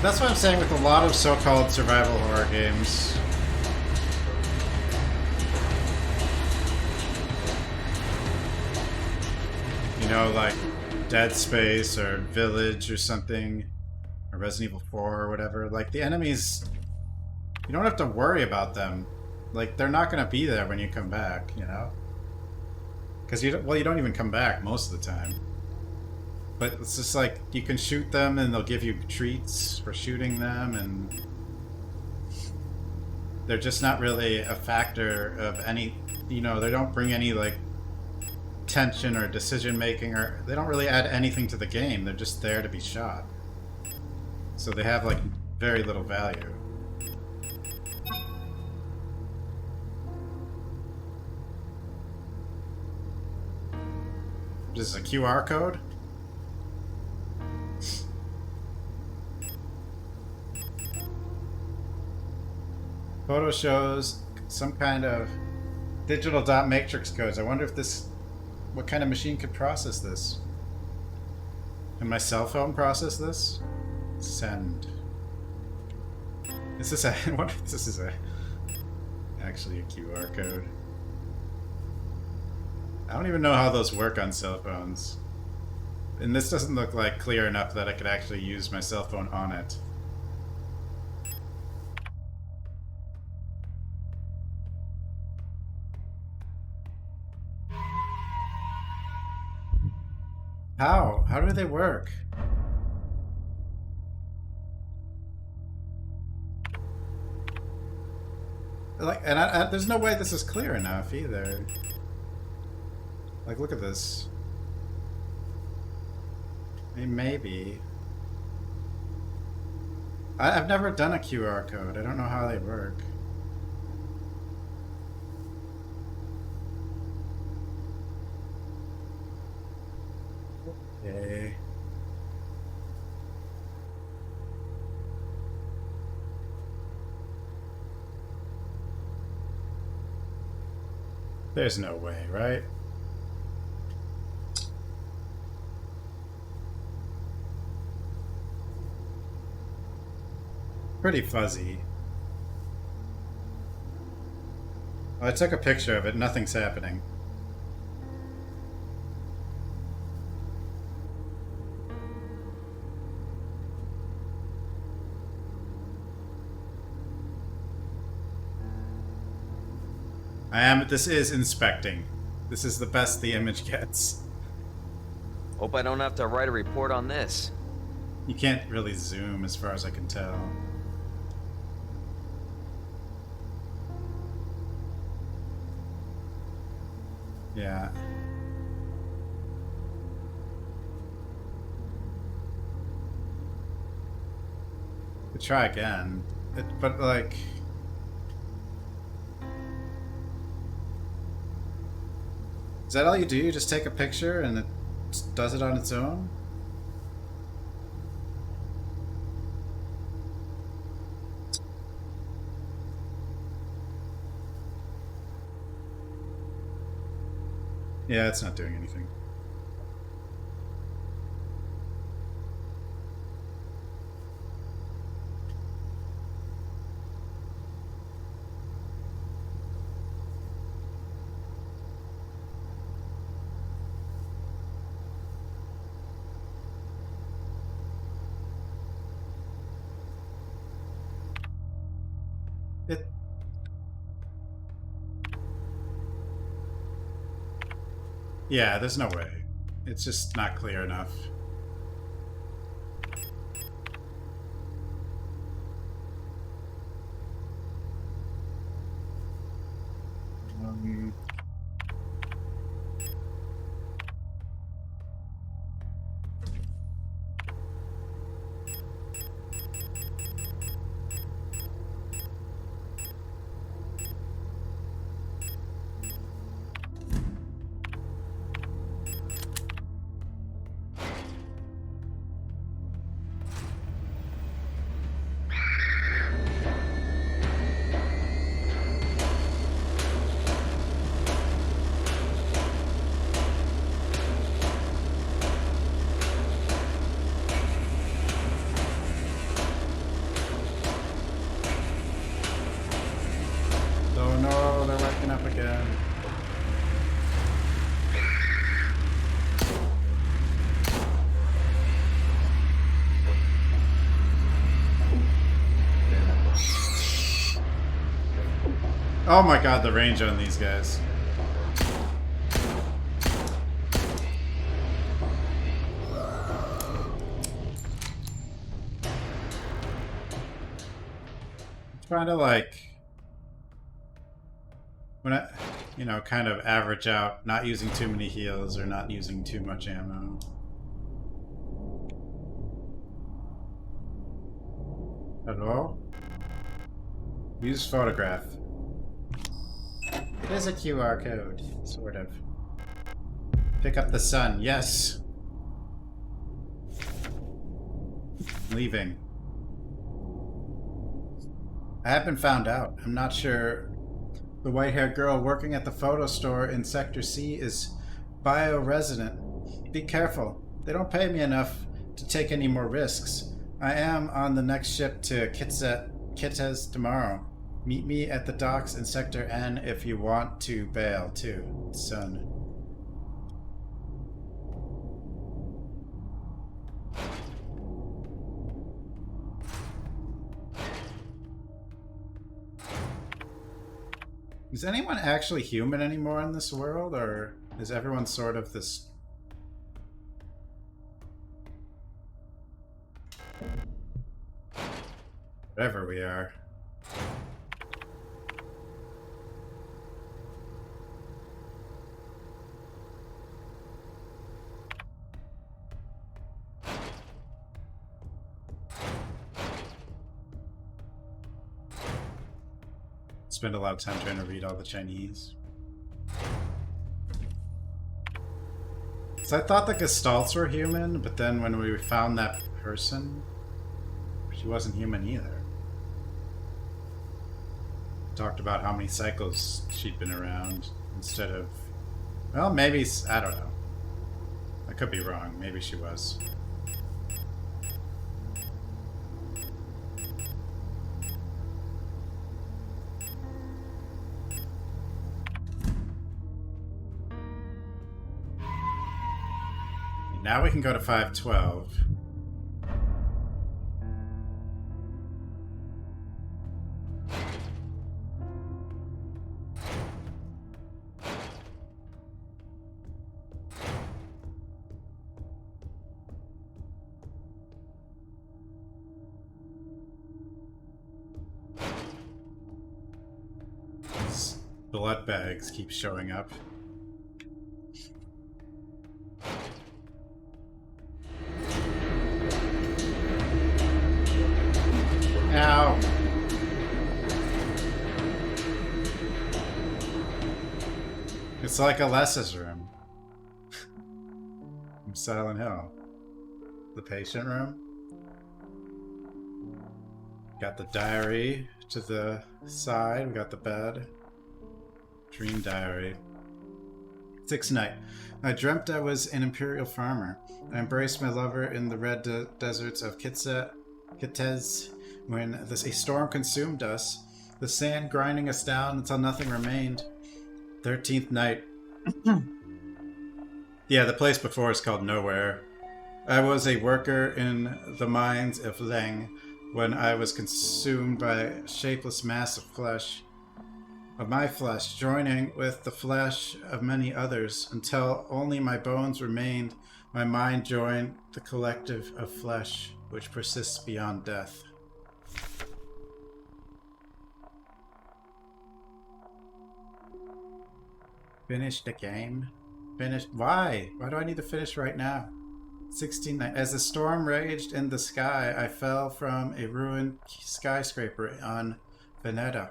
That's what I'm saying with a lot of so-called survival horror games. You know, like Dead Space or Village or something, or Resident Evil 4 or whatever. Like, the enemies, you don't have to worry about them. Like, they're not going to be there when you come back, you know? Because you don't even come back most of the time. But it's just like, you can shoot them and they'll give you treats for shooting them, and they're just not really a factor of any, you know, they don't bring any, like, tension or decision making, or they don't really add anything to the game. They're just there to be shot. So they have, like, very little value. This is a QR code? Photo shows some kind of digital dot matrix codes. I wonder if this, what kind of machine could process this? Can my cell phone process this? Send. Is this a, I wonder if this is actually a QR code. I don't even know how those work on cell phones. And this doesn't look like clear enough that I could actually use my cell phone on it. How? How do they work? Like, and there's no way this is clear enough either. Like, look at this. I mean, maybe. I've never done a QR code. I don't know how they work. Okay. There's no way, right? Pretty fuzzy. Well, I took a picture of it. Nothing's happening. This is inspecting. This is the best the image gets. Hope I don't have to write a report on this. You can't really zoom as far as I can tell. Yeah. Could try again. But like... Is that all you do? You just take a picture and it does it on its own? Yeah, it's not doing anything. Yeah, there's no way. It's just not clear enough. Oh my god, the range on these guys. Trying to like, when I, you know, kind of average out, not using too many heals or not using too much ammo. Hello? Use photograph. It is a QR code, sort of. Pick up the sun, yes. Leaving. I have been found out. I'm not sure. The white-haired girl working at the photo store in Sector C is bio-resident. Be careful. They don't pay me enough to take any more risks. I am on the next ship to Kitez tomorrow. Meet me at the docks in Sector N if you want to bail, too, son. Is anyone actually human anymore in this world, or is everyone sort of this... whatever we are? Spend a lot of time trying to read all the Chinese. So I thought the Gestalts were human, but then when we found that person, she wasn't human either. Talked about how many cycles she'd been around instead of... well, maybe... I don't know. I could be wrong. Maybe she was. Now we can go to 512. These blood bags keep showing up. Ow. It's like Alessa's room. From Silent Hill. The patient room. Got the diary to the side. We got the bed. Dream diary. 6th night. I dreamt I was an imperial farmer. I embraced my lover in the red deserts of Kitez. When a storm consumed us, the sand grinding us down until nothing remained. 13th night. Yeah, the place before is called Nowhere. I was a worker in the mines of Leng when I was consumed by a shapeless mass of flesh. Of my flesh, joining with the flesh of many others, until only my bones remained. My mind joined the collective of flesh, which persists beyond death. Finish the game? Finish? Why? Why do I need to finish right now? 16. As the storm raged in the sky, I fell from a ruined skyscraper on Veneta,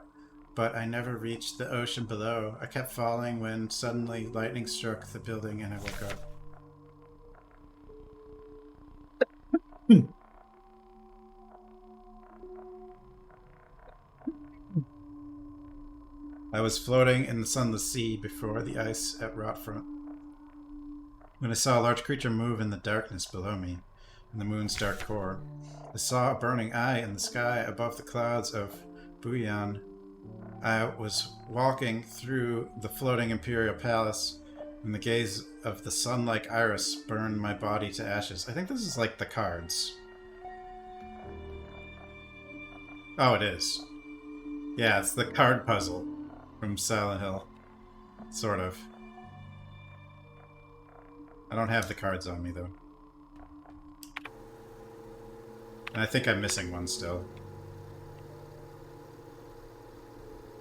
but I never reached the ocean below. I kept falling when suddenly lightning struck the building and I woke up. I was floating in the sunless sea before the ice at Rotfront, when I saw a large creature move in the darkness below me, in the moon's dark core. I saw a burning eye in the sky above the clouds of Buyan. I was walking through the floating imperial palace, and the gaze of the sun-like iris burned my body to ashes. I think this is like the cards. Oh, it is. Yeah, it's the card puzzle. from Silent Hill. Sort of. I don't have the cards on me, though. And I think I'm missing one still.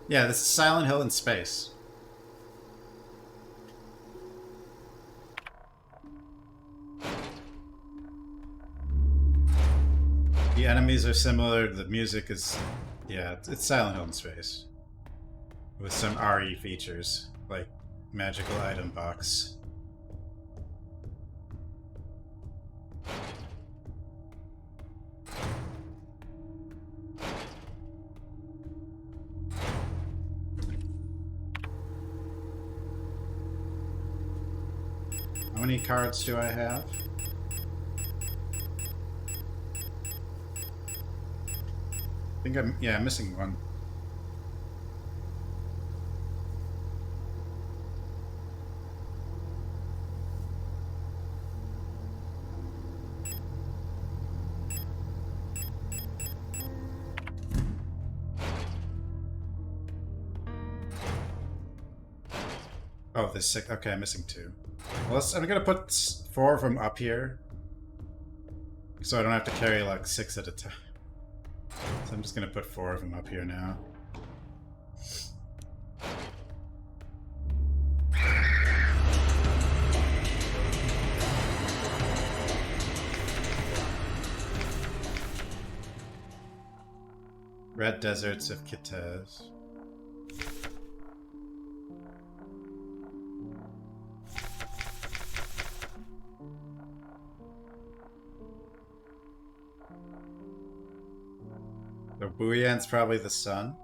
Yeah, this is Silent Hill in space. The enemies are similar, the music is... Yeah, it's Silent Hill in space. With some RE features, like magical item box. How many cards do I have? I think I'm missing one. Oh, there's 6. Okay, I'm missing 2. Well, I'm gonna put 4 of them up here, so I don't have to carry like 6 at a time. So I'm just gonna put 4 of them up here now. Red Deserts of Kitez. The Buyan's probably the sun.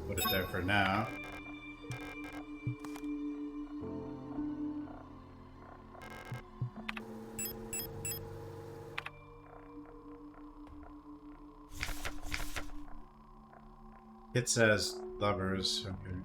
Put it there for now. It says lovers. Okay.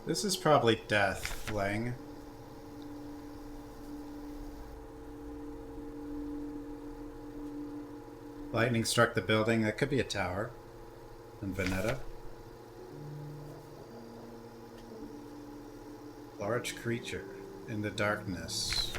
This is probably death, Lang. Lightning struck the building. That could be a tower. And Veneta. Large creature in the darkness.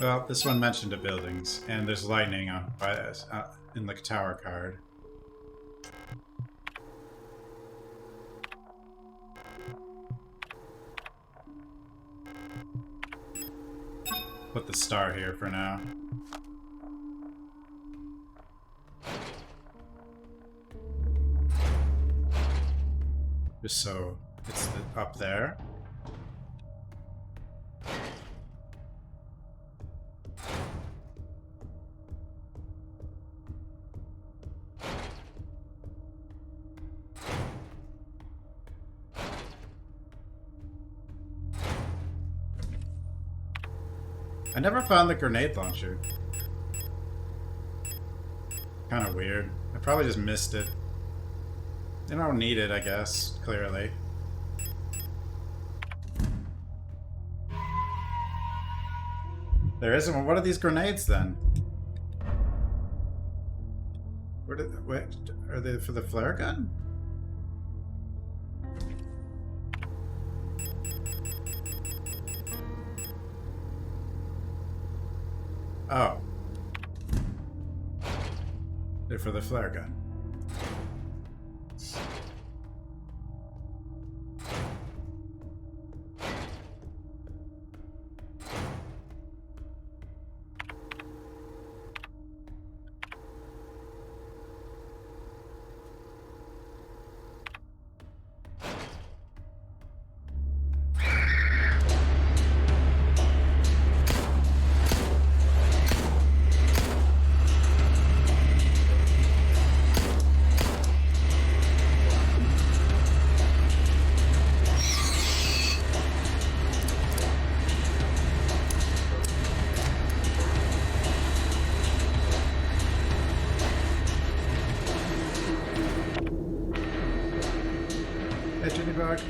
Well, this one mentioned the buildings, and there's lightning on in the tower card. Put the star here for now. Just so it's up there. I never found the grenade launcher. Kind of weird. I probably just missed it. I don't need it, I guess, clearly. There isn't one. What are these grenades then? Wait, are they for the flare gun? Oh. They're for the flare gun. Hey, Jimmybug.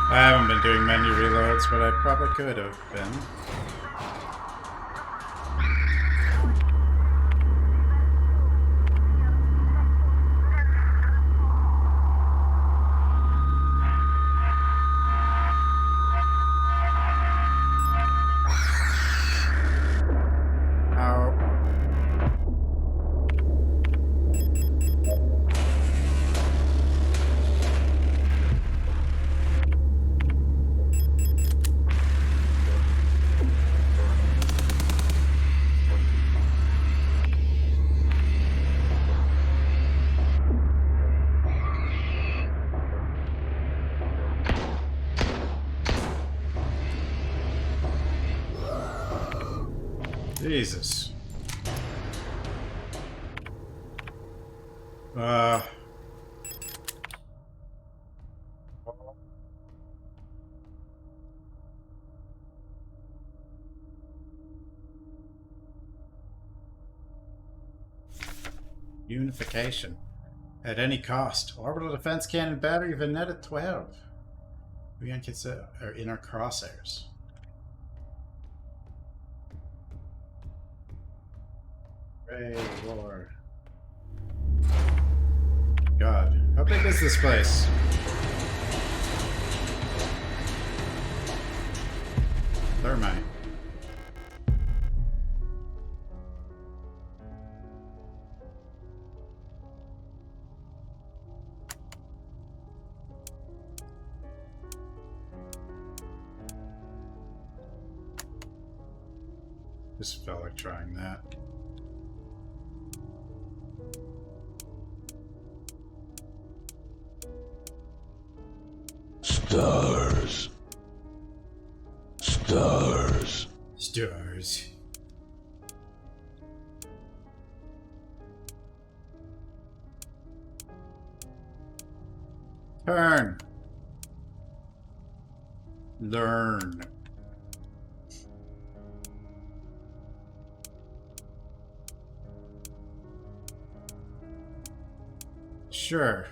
I haven't been doing menu reloads, but I probably could have been. Ow. Jesus. Unification. At any cost. Orbital defense cannon battery Veneta 12. We gotta consider our inner crosshairs. Ray Lord. God. How big is this place? Thermite. Just felt like trying that. Stars. Stars. Stars. Turn. Learn. Sure.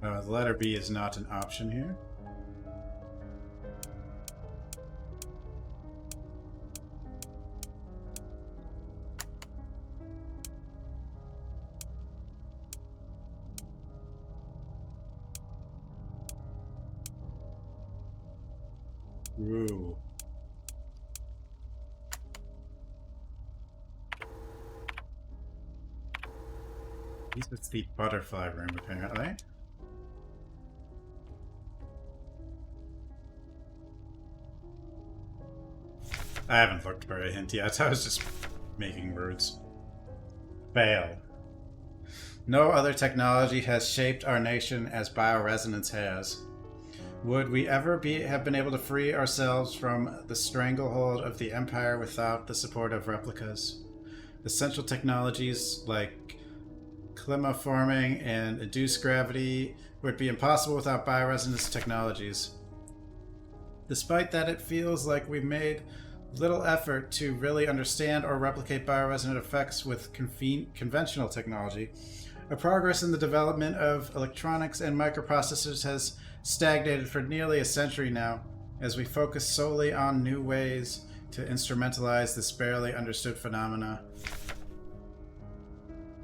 The letter B is not an option here. Ooh. It's the butterfly room, apparently. I haven't looked for a hint yet. I was just making words. Fail. No other technology has shaped our nation as bioresonance has. Would we ever have been able to free ourselves from the stranglehold of the Empire without the support of replicas? Essential technologies like climaforming and induced gravity would be impossible without bioresonance technologies. Despite that, it feels like we made little effort to really understand or replicate bioresonant effects with conventional technology. Our progress in the development of electronics and microprocessors has stagnated for nearly a century now, as we focus solely on new ways to instrumentalize this barely understood phenomena.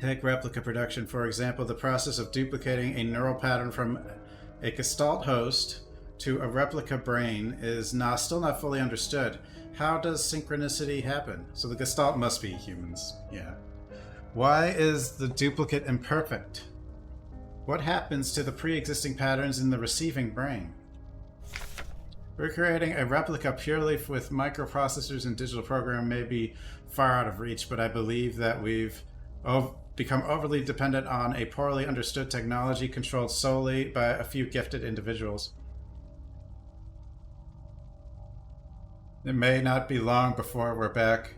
Take replica production, for example. The process of duplicating a neural pattern from a Gestalt host to a replica brain is still not fully understood. How does synchronicity happen? So the Gestalt must be humans. Yeah. Why is the duplicate imperfect? What happens to the pre-existing patterns in the receiving brain? We're creating a replica purely with microprocessors and digital programming may be far out of reach, but I believe that we've become overly dependent on a poorly understood technology controlled solely by a few gifted individuals. It may not be long before we're back.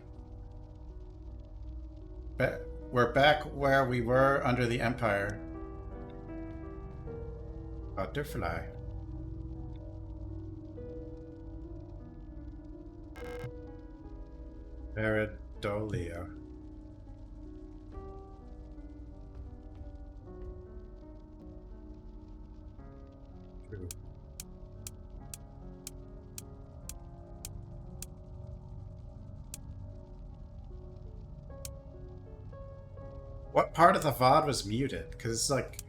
We're back where we were under the Empire. Butterfly. Pareidolia. True. What part of the VOD was muted? Because it's like...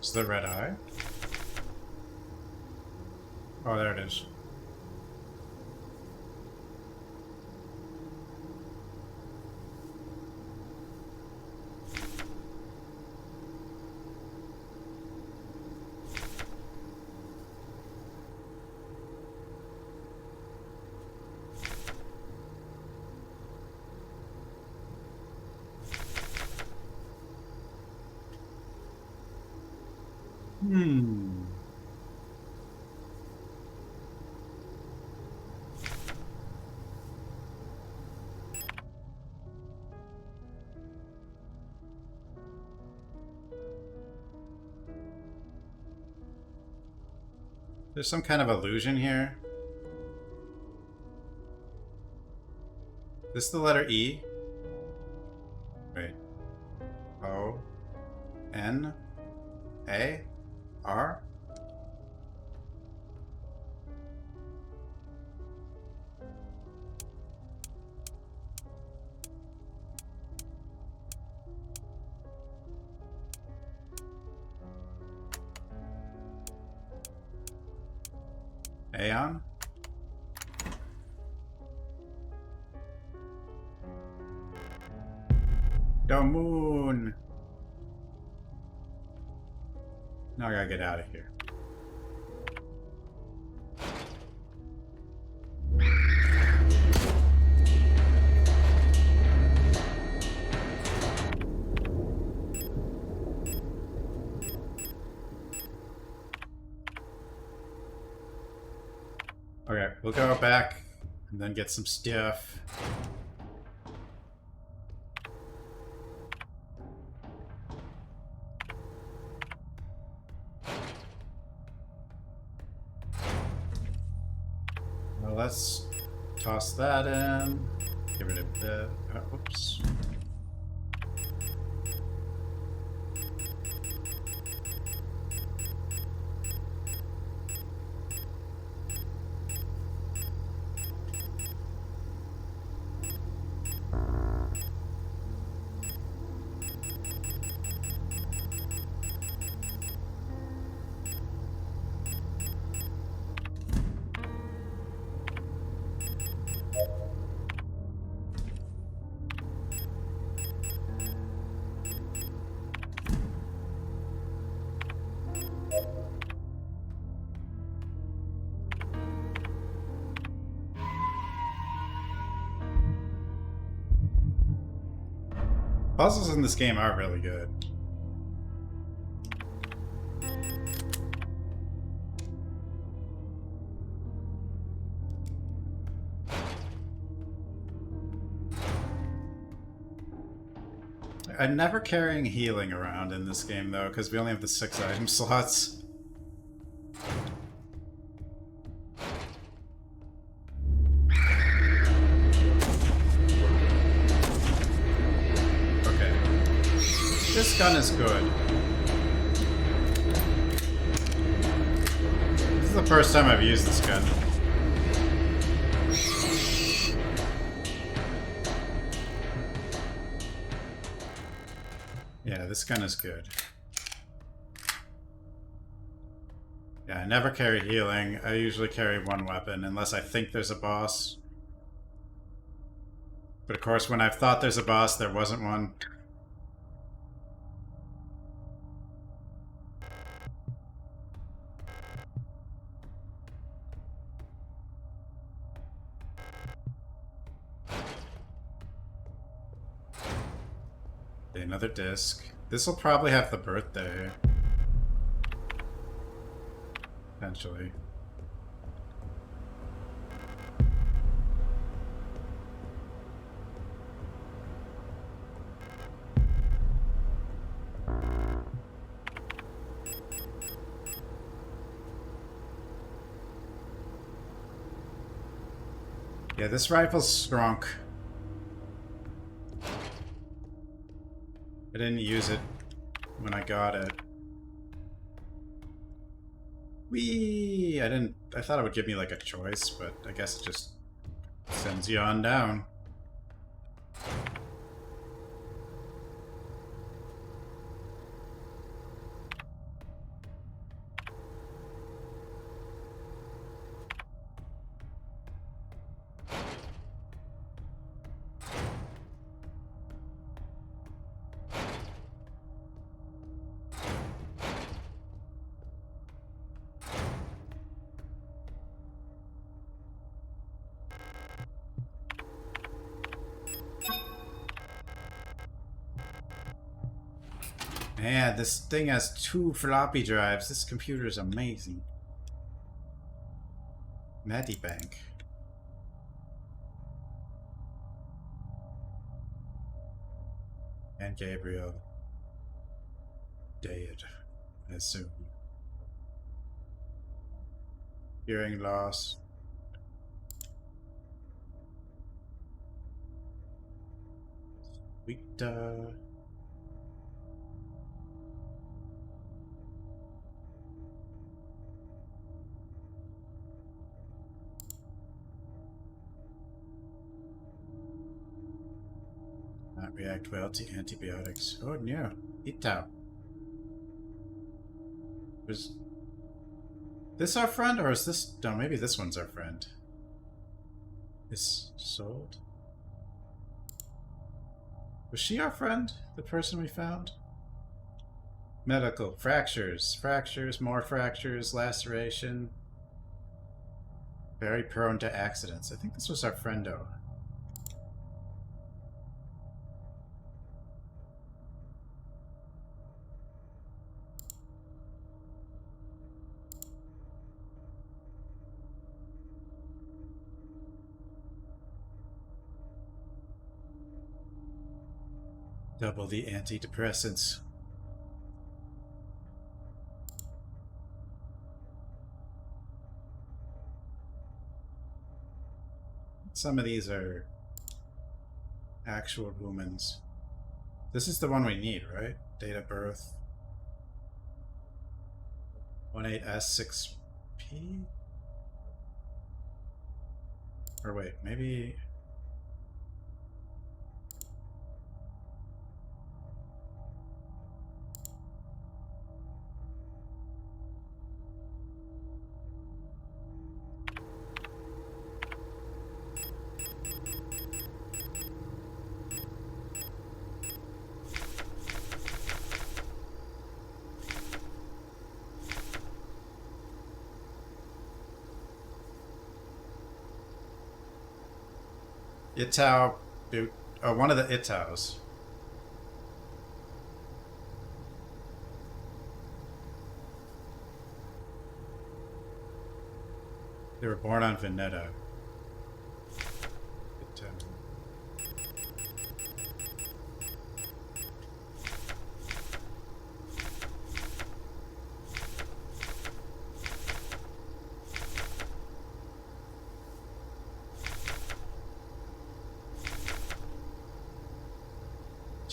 Is the red eye? Oh, there it is. There's some kind of illusion here. This is the letter E. Wait. O. N. A. R. Aeon? Yo, Moon! Now I gotta get out of here. Okay, we'll go back and then get some stuff. Well, let's toss that in. Get rid of the... oops. Puzzles in this game are really good. I'm never carrying healing around in this game, though, because we only have the 6 item slots. Okay. This gun is good. This is the first time I've used this gun. Yeah, this gun is good. Yeah, I never carry healing. I usually carry one weapon, unless I think there's a boss. But of course, when I've thought there's a boss, there wasn't one. Another disc. This will probably have the birthday. Potentially. Yeah, this rifle's strong. I didn't use it when I got it. Whee! I thought it would give me like a choice, but I guess it just sends you on down. Man, this thing has 2 floppy drives. This computer is amazing. Medibank. And Gabriel. Dead, I assume. Hearing loss. Victor. Not react well to antibiotics. Oh no, Itao. Is this our friend, or is this... No, maybe this one's our friend. Is sold? Was she our friend? The person we found? Medical. Fractures. Fractures, more fractures, laceration. Very prone to accidents. I think this was our friendo. Double the antidepressants. Some of these are actual humans. This is the one we need, right? Date of birth. 18S6P? Or wait, maybe... Itao, one of the Itaos. They were born on Veneta.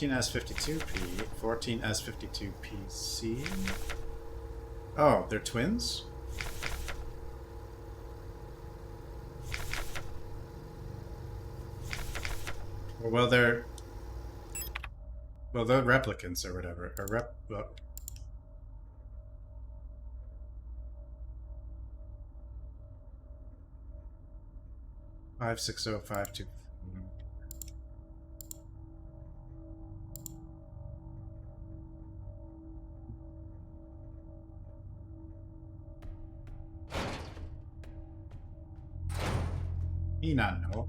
S52P, 14S52PC. Oh, they're twins? Well, they're replicants or whatever. Well, 56052. Me not know.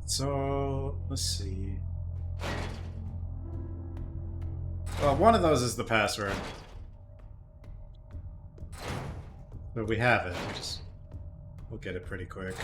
So, let's see. Well, one of those is the password. But we have it. We'll get it pretty quick.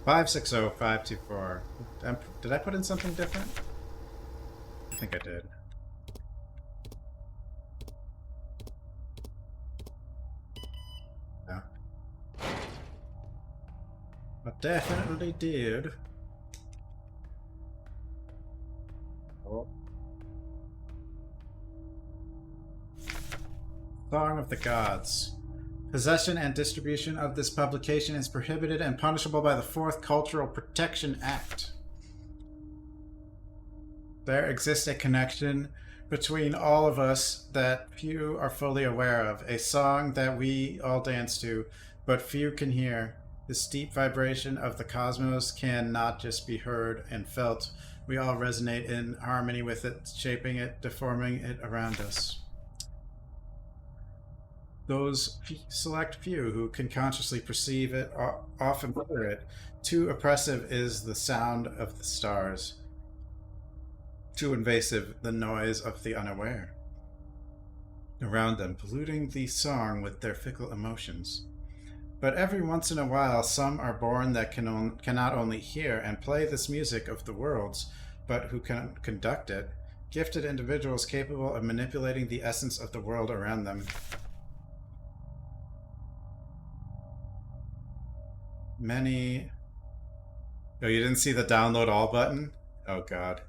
Five 524. Did I put in something different? I think I did. Yeah. I definitely did. Oh. Song of the Gods. Possession and distribution of this publication is prohibited and punishable by the 4th Cultural Protection Act. There exists a connection between all of us that few are fully aware of, a song that we all dance to, but few can hear. This deep vibration of the cosmos can not just be heard and felt. We all resonate in harmony with it, shaping it, deforming it around us. Those select few who can consciously perceive it often hear it. Too oppressive is the sound of the stars. Too invasive the noise of the unaware around them, polluting the song with their fickle emotions. But every once in a while, some are born that cannot only hear and play this music of the worlds, but who can conduct it. Gifted individuals capable of manipulating the essence of the world around them. Many... Oh, you didn't see the download all button? Oh, God.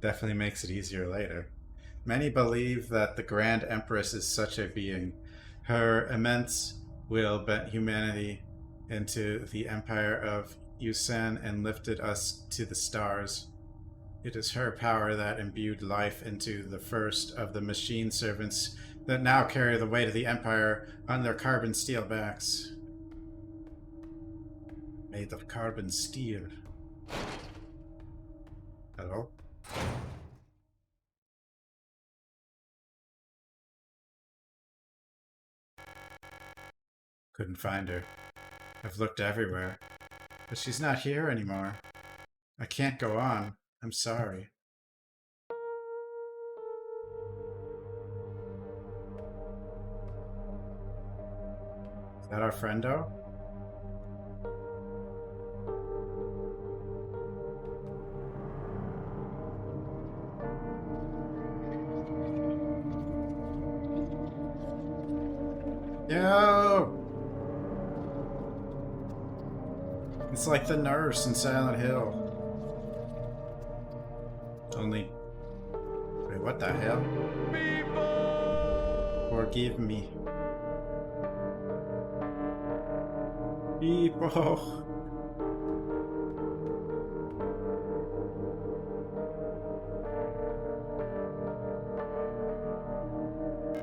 Definitely makes it easier later. Many believe that the Grand Empress is such a being. Her immense will bent humanity into the empire of Yusan and lifted us to the stars. It is her power that imbued life into the first of the machine servants that now carry the weight of the Empire on their carbon steel backs. Made of carbon steel. Hello? Couldn't find her. I've looked everywhere, but she's not here anymore. I can't go on. I'm sorry. Is that our friendo? Yo! It's like the nurse in Silent Hill. Only... Wait, what the hell? Forgive me. People.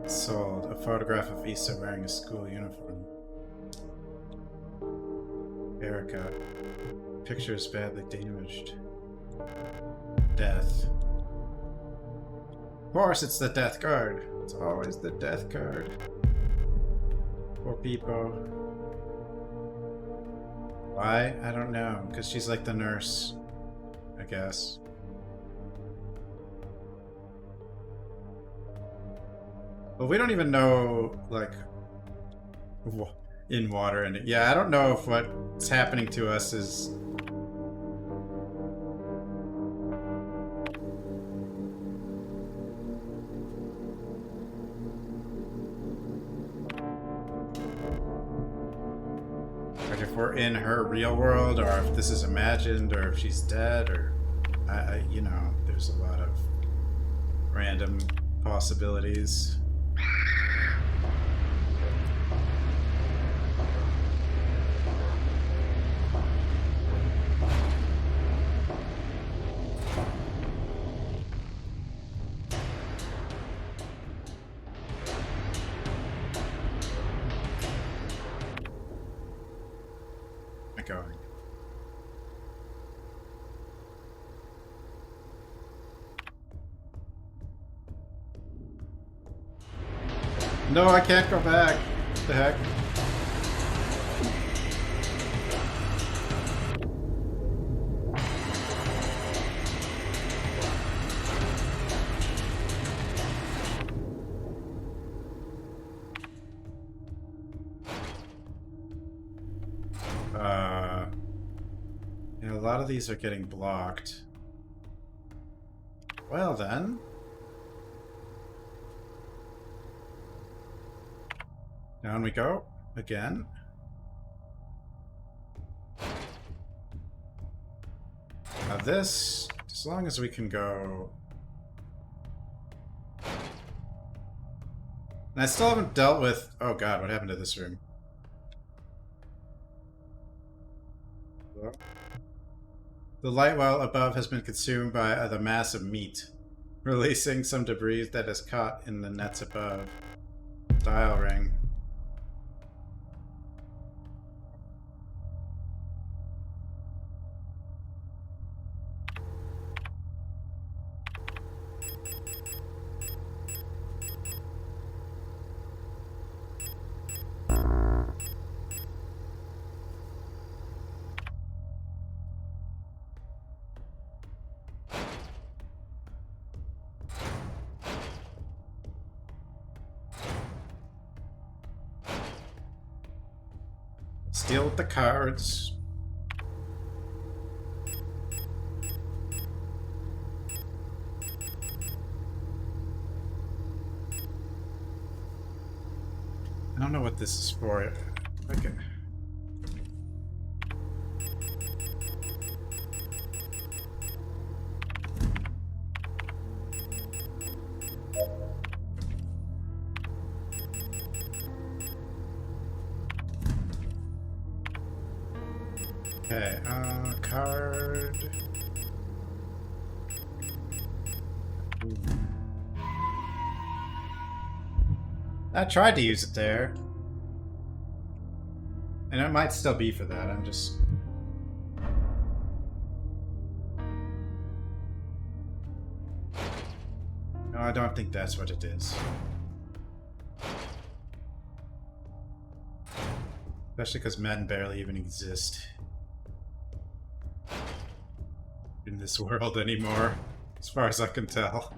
Sold. A photograph of Issa wearing a school uniform. Erica. Picture is badly damaged. Death. Of course it's the death card. It's always the death card. Poor people. Why? I don't know. Because she's like the nurse, I guess. But we don't even know, like, in water. And yeah, I don't know if what's happening to us is... like if we're in her real world, or if this is imagined, or if she's dead, or... you know, there's a lot of random possibilities. Going. No, I can't go back. What the heck? Yeah, a lot of these are getting blocked. Well then. Down we go. Again. Now this, as long as we can go... And I still haven't dealt with... Oh god, what happened to this room? The light well above has been consumed by the mass of meat, releasing some debris that is caught in the nets above. Dial ring. Deal with the cards. I don't know what this is for. Okay. Okay, card. Ooh. I tried to use it there. And it might still be for that, I'm just... No, I don't think that's what it is. Especially because men barely even exist in this world anymore, as far as I can tell.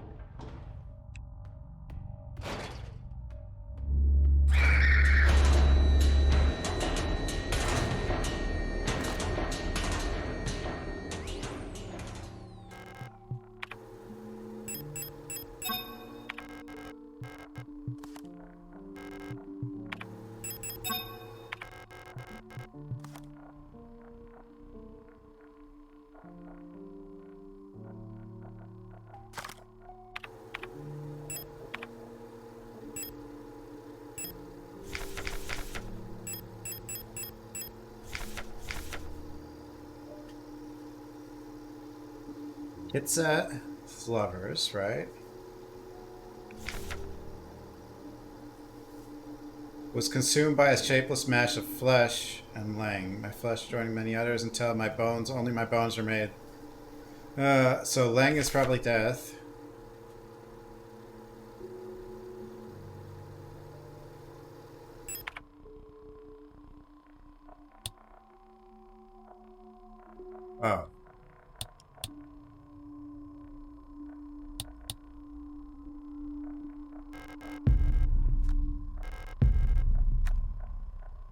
It's at Flovers, right? Was consumed by a shapeless mash of flesh and Lang. My flesh joining many others until my bones, only my bones are made. So Lang is probably death. Oh.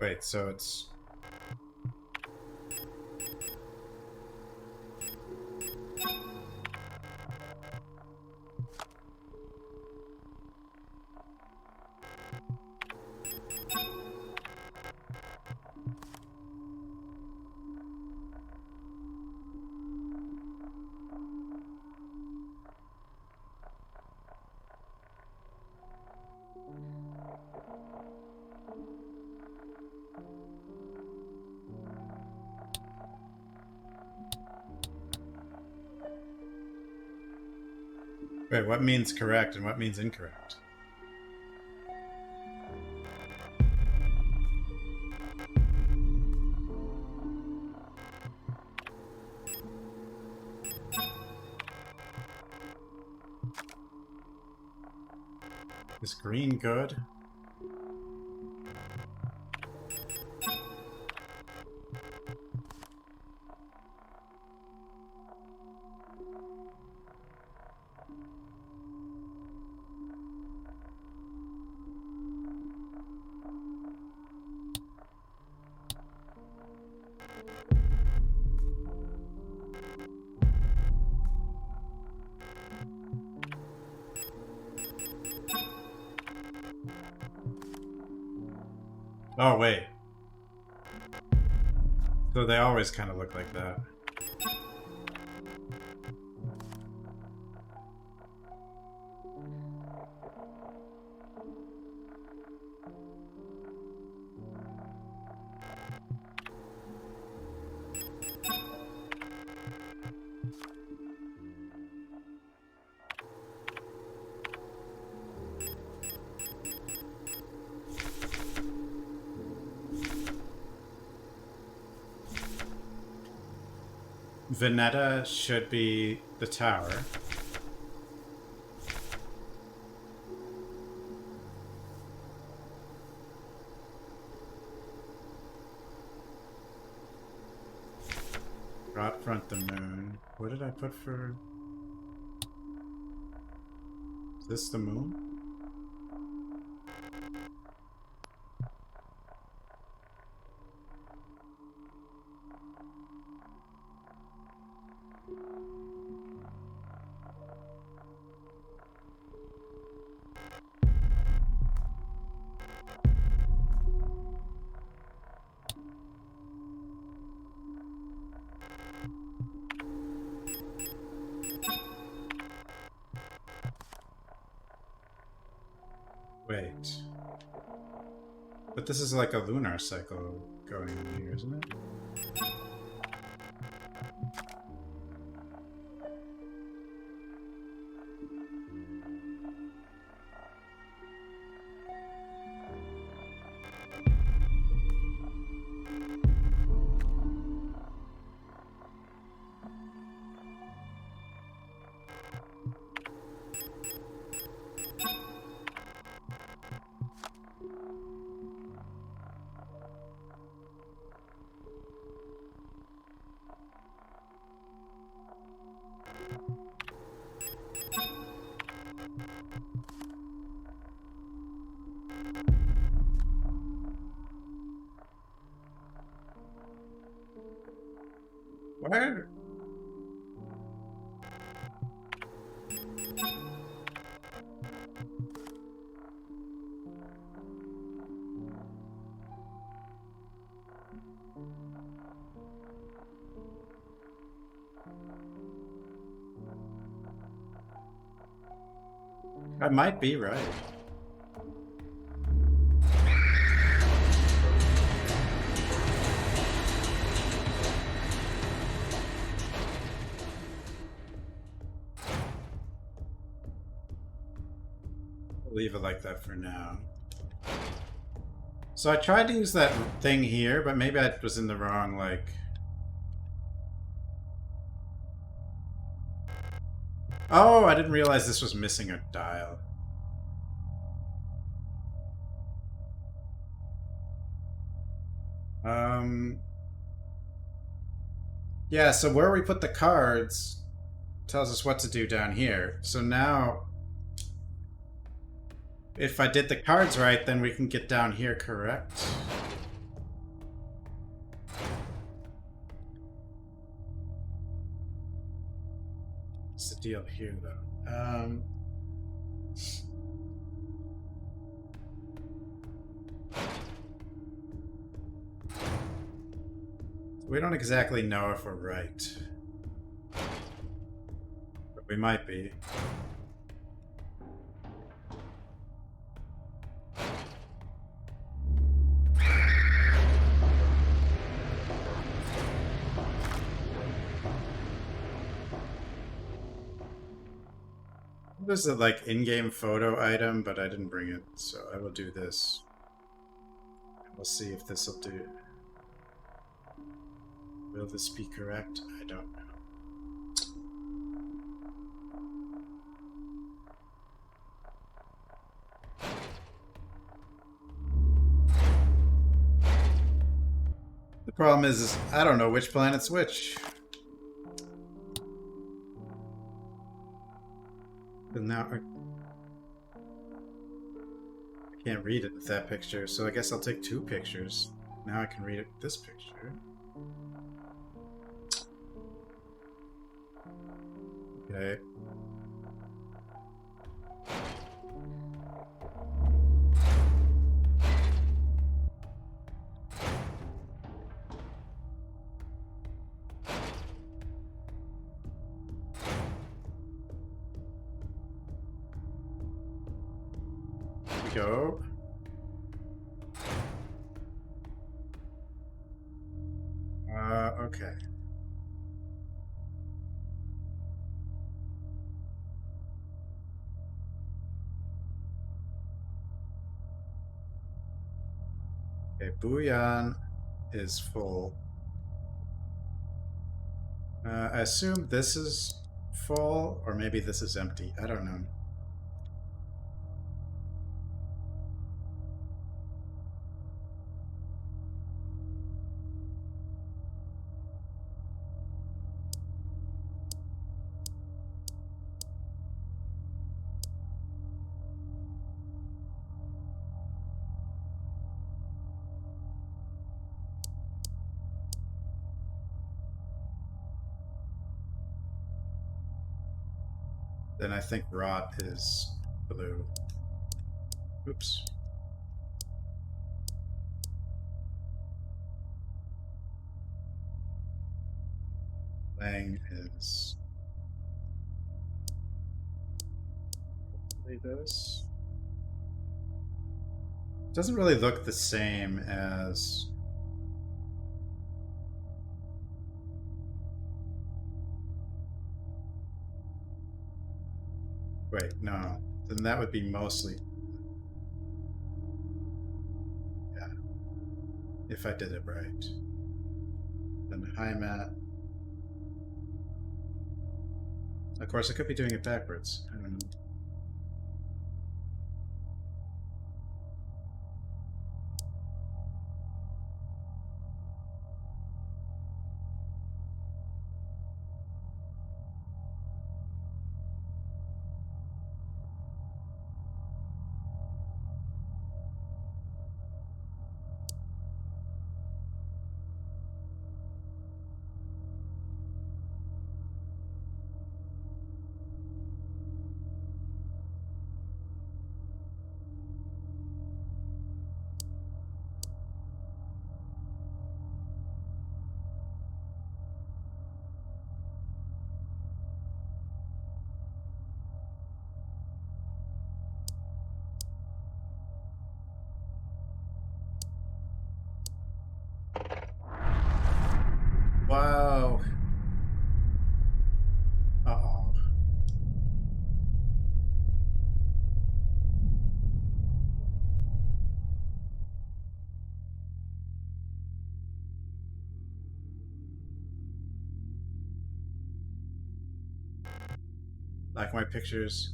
Wait, so it's... Wait, what means correct and what means incorrect? Is green good? Oh, wait. So they always kind of look like that. Veneta should be the tower. Rot front the moon. What did I put for... Is this the moon? Wait. But this is like a lunar cycle going on here, isn't it? Where? I might be right. I'll leave it like that for now. So I tried to use that thing here, but maybe I was in the wrong, like... Oh, I didn't realize this was missing a dial. Yeah, so where we put the cards tells us what to do down here. So now, if I did the cards right, then we can get down here correct. What's the deal here, though? We don't exactly know if we're right. But we might be. There's a like in-game photo item, but I didn't bring it, so I will do this. We'll see if this will do. Will this be correct? I don't know. The problem is I don't know which planet's which. But now I can't read it with that picture, so I guess I'll take two pictures. Now I can read it with this picture. Okay. Here we go. Okay. Okay, Bouillon is full. I assume this is full, or maybe this is empty. I don't know. Then I think rot is blue. Oops. Lang is hopefully this. Doesn't really look the same as wait, no. Then that would be mostly yeah. If I did it right. Then high mat. Of course I could be doing it backwards. I don't know. Black and white pictures,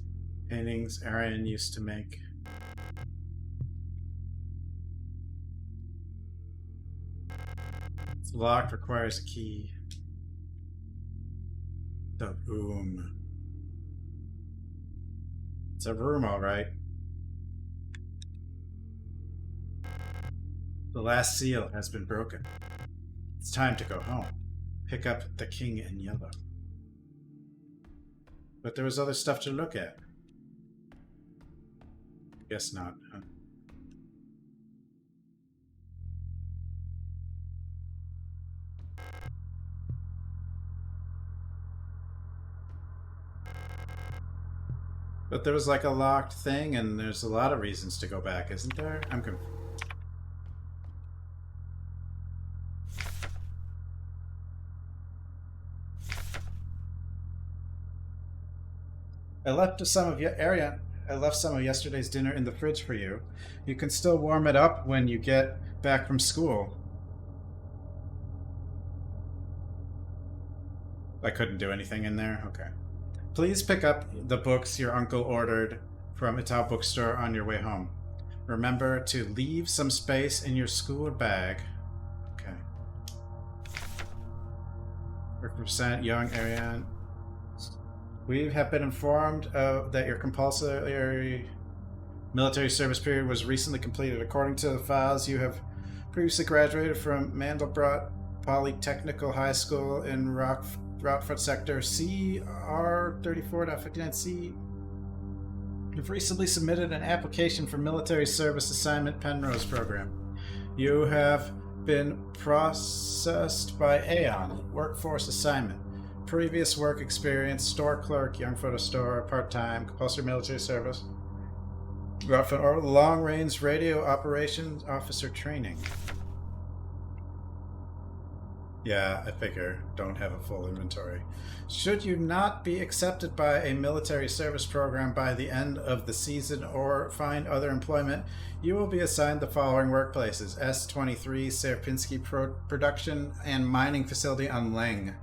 paintings Arian used to make. It's locked, requires a key. The room. It's a room, all right. The last seal has been broken. It's time to go home. Pick up the king in yellow. But there was other stuff to look at. Guess not, huh? But there was like a locked thing, and there's a lot of reasons to go back, isn't there? I'm confused. I left some of yesterday's dinner in the fridge for you. You can still warm it up when you get back from school. I couldn't do anything in there? Okay. Please pick up the books your uncle ordered from Ital Bookstore on your way home. Remember to leave some space in your school bag. Okay. Represent young Ariane. We have been informed that your compulsory military service period was recently completed. According to the files, you have previously graduated from Mandelbrot Polytechnical High School in Rockfoot Sector CR34.59C. You've recently submitted an application for military service assignment Penrose program. You have been processed by Aeon, workforce assignment. Previous work experience, store clerk, young photo store, part-time, compulsory military service. Or long-range radio operations officer training. Yeah, I figure. Don't have a full inventory. Should you not be accepted by a military service program by the end of the season or find other employment, you will be assigned the following workplaces. S-23 Serpinski Production and Mining Facility on Leng.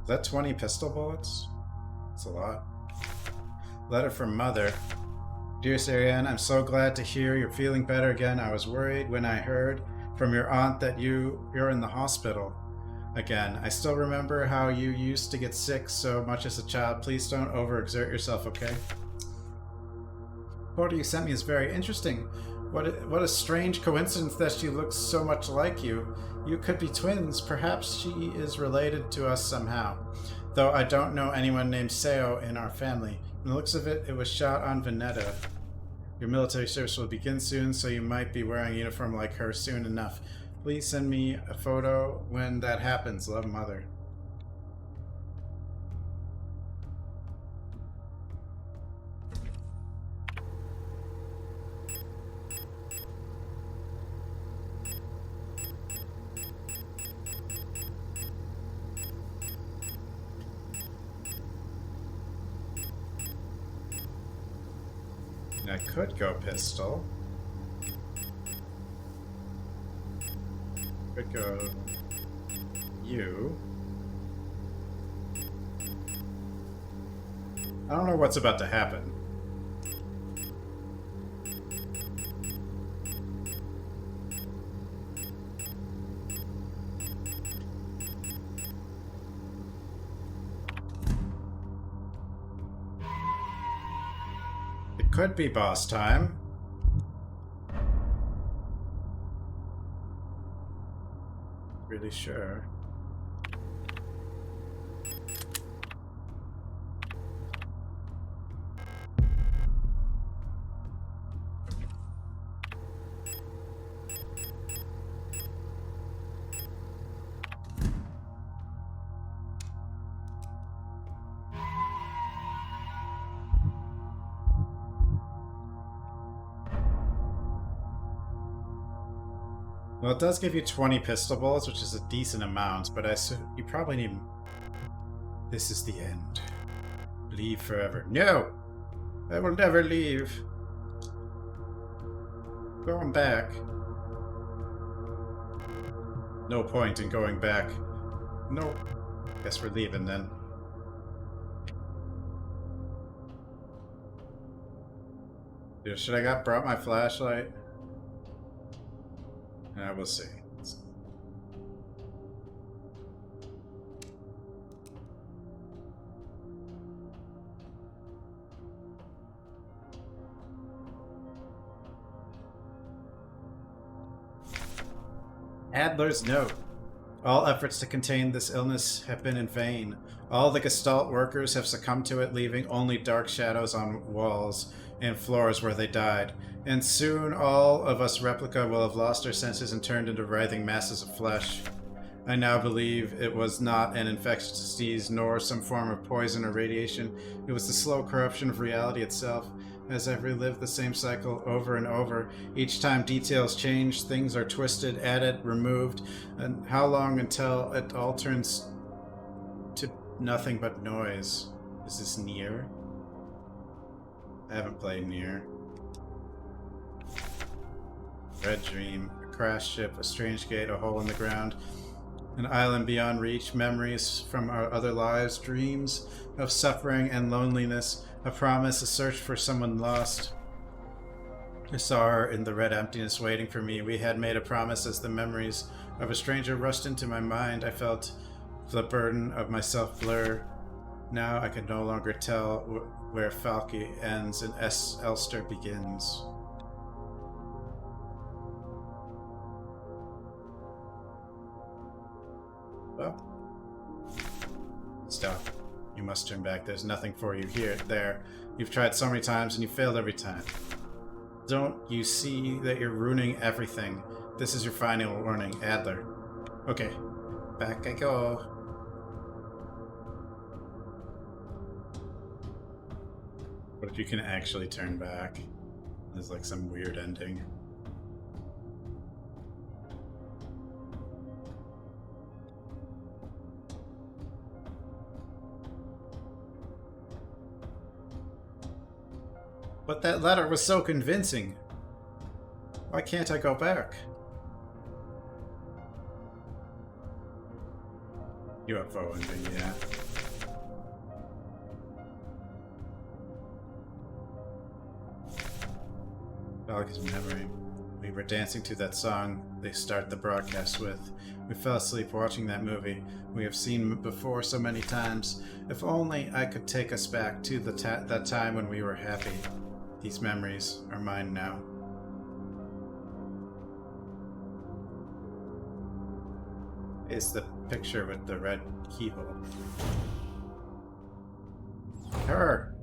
Is that 20 pistol bullets? That's a lot. Letter from Mother. Dearest Ariane, I'm so glad to hear you're feeling better again. I was worried when I heard from your aunt that you're in the hospital again. I still remember how you used to get sick so much as a child. Please don't overexert yourself, okay? The photo you sent me is very interesting. What a strange coincidence that she looks so much like you. You could be twins. Perhaps she is related to us somehow. Though I don't know anyone named Seo in our family. From the looks of it, it was shot on Veneta. Your military service will begin soon, so you might be wearing a uniform like her soon enough. Please send me a photo when that happens. Love, Mother. I could go pistol. Could go you. I don't know what's about to happen. Could be boss time. Really sure. Well, it does give you 20 pistol bullets, which is a decent amount, but I assume you probably need... This is the end. Leave forever. No! I will never leave. Going back. No point in going back. No. Guess we're leaving then. Dude, should I got brought my flashlight? Yeah, we'll see. Adler's note. All efforts to contain this illness have been in vain. All the Gestalt workers have succumbed to it, leaving only dark shadows on walls and floors where they died. And soon all of us replica will have lost our senses and turned into writhing masses of flesh. I now believe it was not an infectious disease nor some form of poison or radiation. It was the slow corruption of reality itself. As I've relived the same cycle over and over, each time details change, things are twisted, added, removed, and how long until it all turns to nothing but noise? Is this Nier? I haven't played Nier. Red dream, a crashed ship, a strange gate, a hole in the ground, an island beyond reach, memories from our other lives, dreams of suffering and loneliness, a promise, a search for someone lost. I saw her in the red emptiness waiting for me. We had made a promise. As the memories of a stranger rushed into my mind, I felt the burden of myself blur. Now I could no longer tell where Falke ends and Elster begins. Well, stop. You must turn back. There's nothing for you here. There. You've tried so many times and you failed every time. Don't you see that you're ruining everything? This is your final warning, Adler. Okay. Back I go. What if you can actually turn back? There's like some weird ending. But that letter was so convincing. Why can't I go back? UFO ending, yeah. Falke's memory. We were dancing to that song they start the broadcast with. We fell asleep watching that movie. We have seen before so many times. If only I could take us back to that time when we were happy. These memories are mine now. Is the picture with the red keyhole. Her!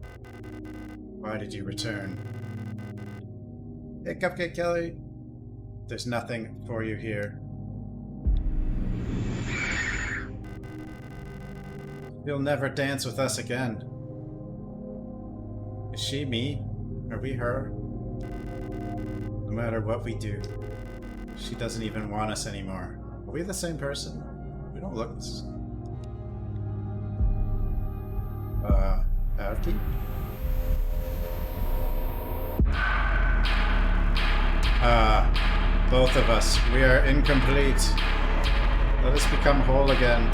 Why did you return? Hey, Cupcake Kelly! There's nothing for you here. You'll never dance with us again. Is she me? Are we her? No matter what we do, she doesn't even want us anymore. Are we the same person? We don't look this. Alki? Both of us. We are incomplete. Let us become whole again.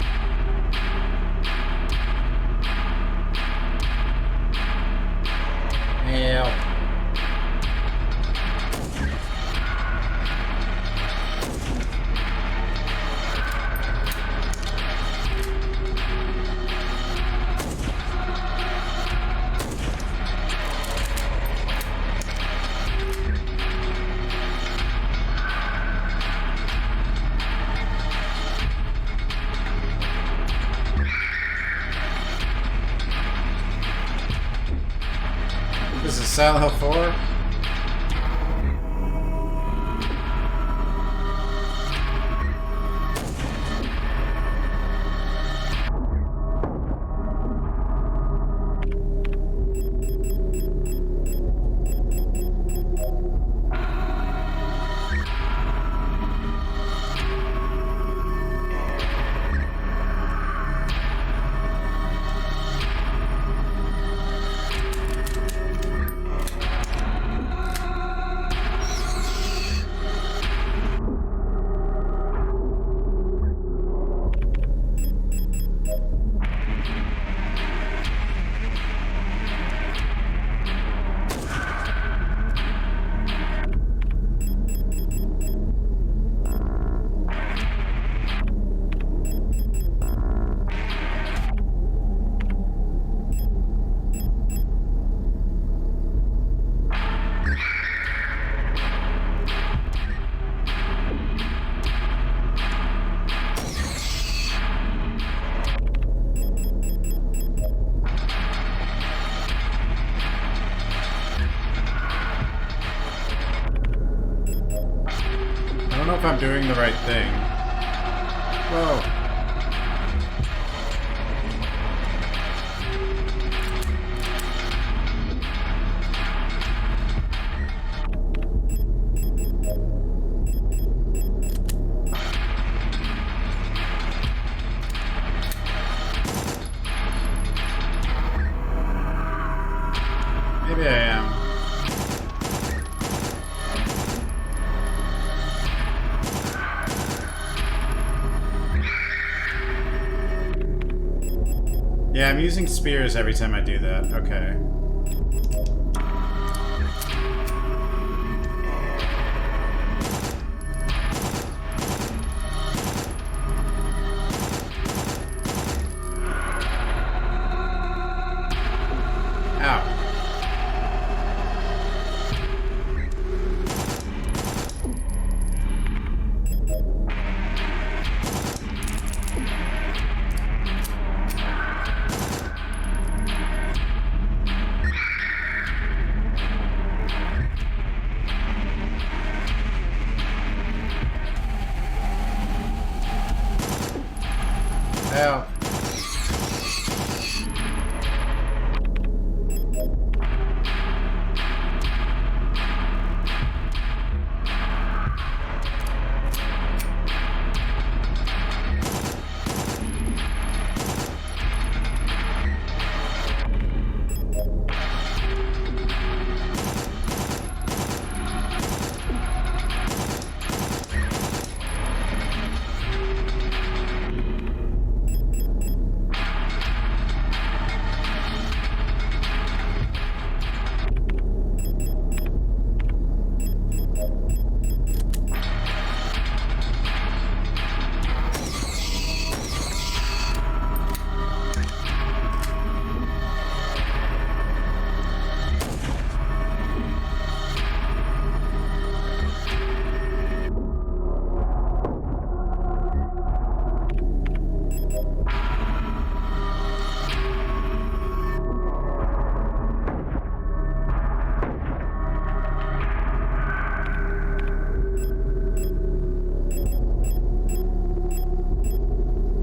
Help. This is Silent Hill 4. doing the right thing. Whoa. Maybe I am. Yeah, I'm using spears every time I do that. Okay. Ow. Ow.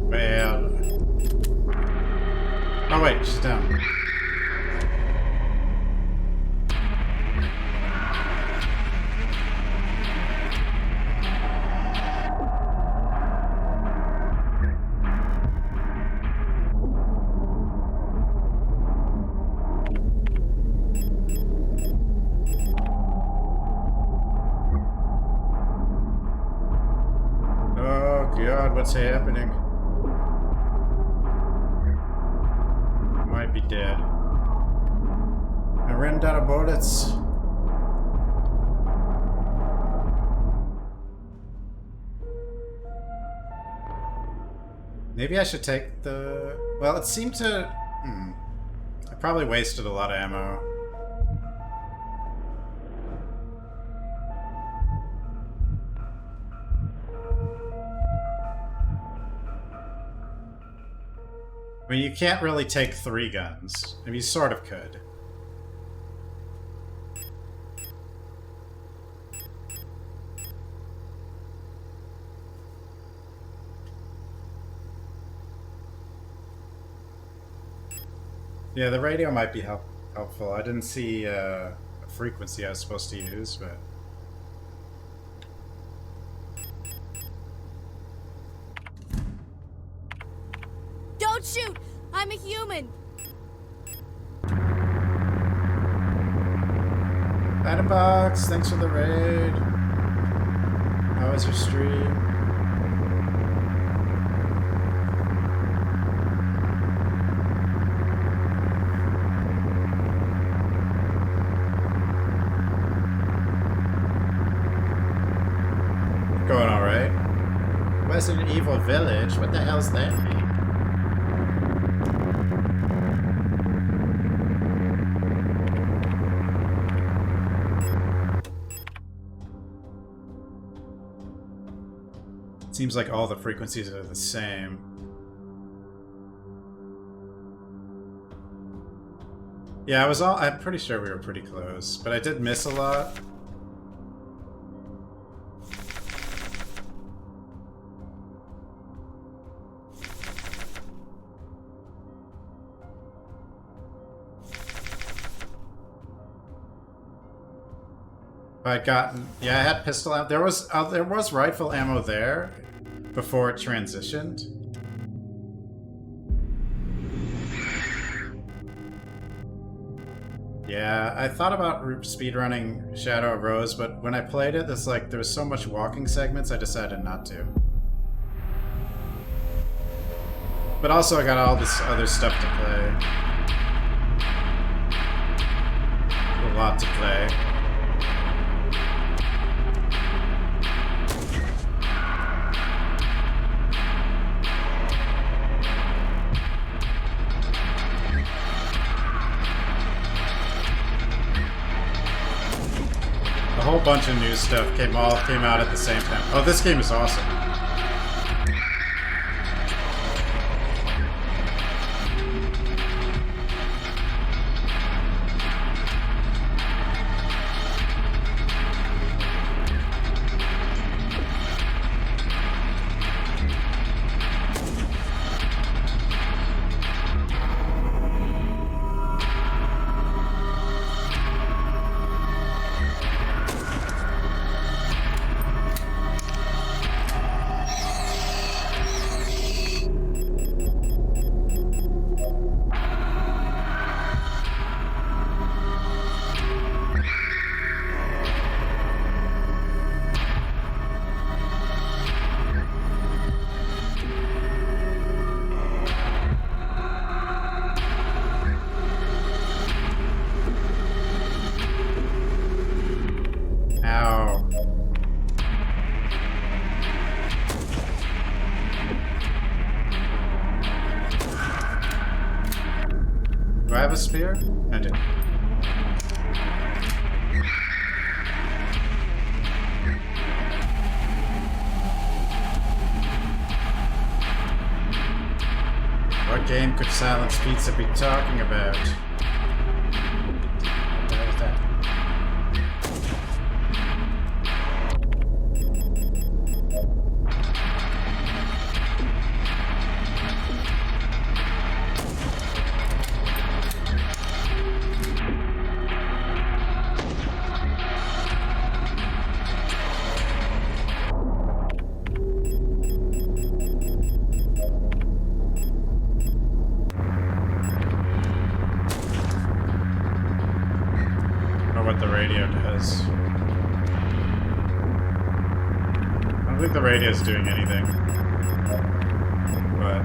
Well. Oh wait, she's down. Oh god, what's happening? Might be dead. I ran out of bullets. Maybe I should take the... Well, it seemed to... I probably wasted a lot of ammo. I mean, you can't really take 3 guns. I mean, you sort of could. Yeah, the radio might be helpful. I didn't see a frequency I was supposed to use, but... Don't shoot! I'm a human! Adam Box, thanks for the raid. How was your stream? Going alright. Resident Evil Village? What the hell's that mean? Seems like all the frequencies are the same. Yeah, I'm pretty sure we were pretty close, but I did miss a lot. I'd gotten... Yeah, I had pistol ammo. There was rifle ammo there before it transitioned. Yeah, I thought about speedrunning Shadow of Rose, but when I played it, there was so much walking segments, I decided not to. But also I got all this other stuff to play. A lot to play. A whole bunch of new stuff came out at the same time. Oh, this game is awesome. Do I have a spear? I do. What game could Silence Pizza be talking about? What the hell is that? What the radio does. I don't think the radio is doing anything. But...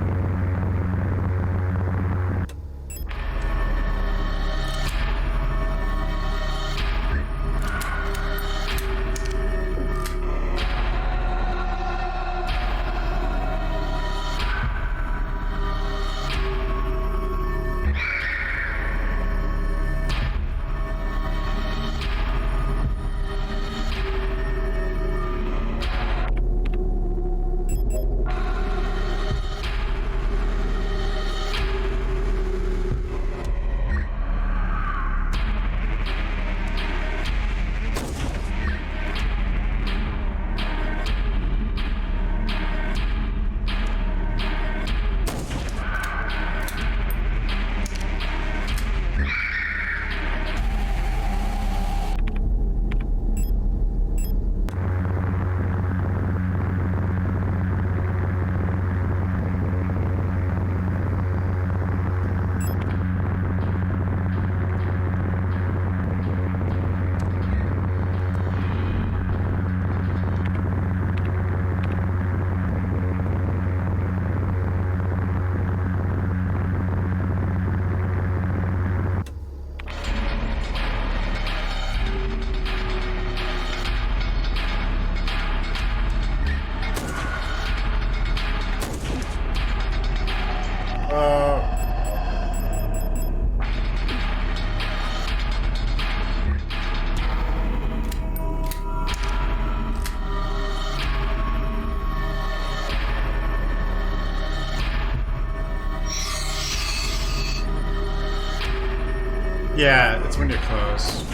Yeah, it's when you're close.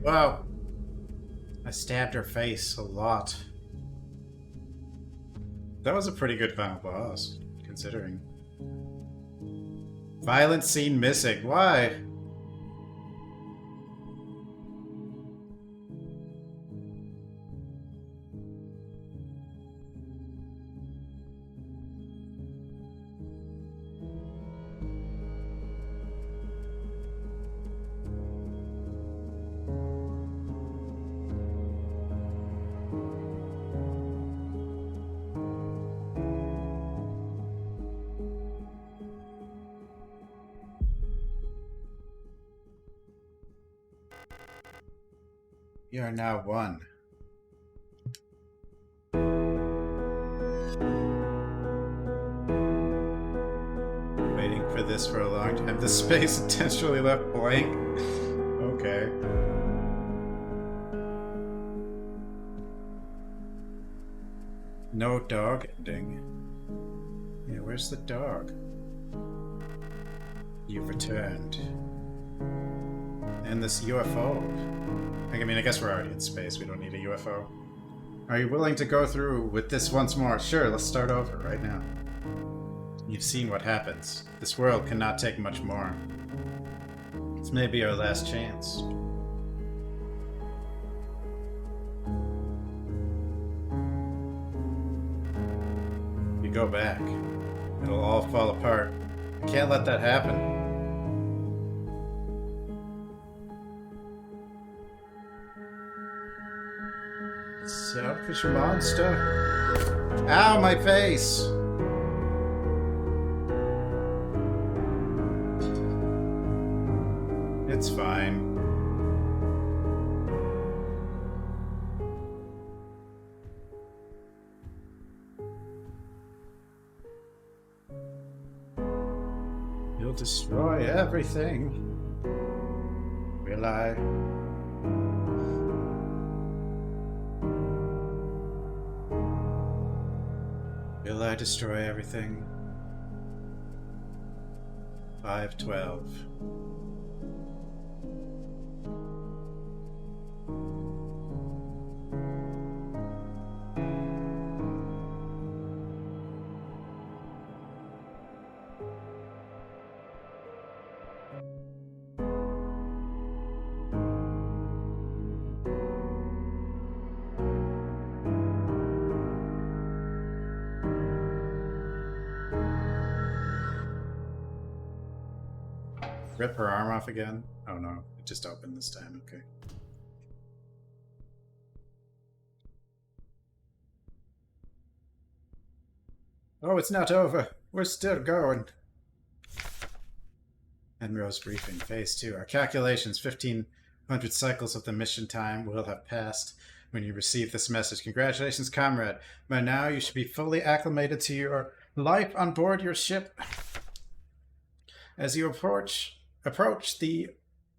Wow. I stabbed her face a lot. That was a pretty good final boss, considering. Violent scene missing. Why? You are now one. Waiting for this for a long time. The space intentionally left blank. Okay. No dog ending. Yeah, where's the dog? You've returned. And this UFO. I mean, I guess we're already in space. We don't need a UFO. Are you willing to go through with this once more? Sure, let's start over right now. You've seen what happens. This world cannot take much more. This may be our last chance. You go back. It'll all fall apart. I can't let that happen. Selfish monster. Ow, my face! It's fine. You'll destroy everything. Will I? Will I destroy everything? 512. Rip her arm off again? Oh no, it just opened this time, okay. Oh, it's not over. We're still going. Enro's briefing, phase 2. Our calculations, 1,500 cycles of the mission time will have passed when you receive this message. Congratulations, comrade. By now, you should be fully acclimated to your life on board your ship. As you approach the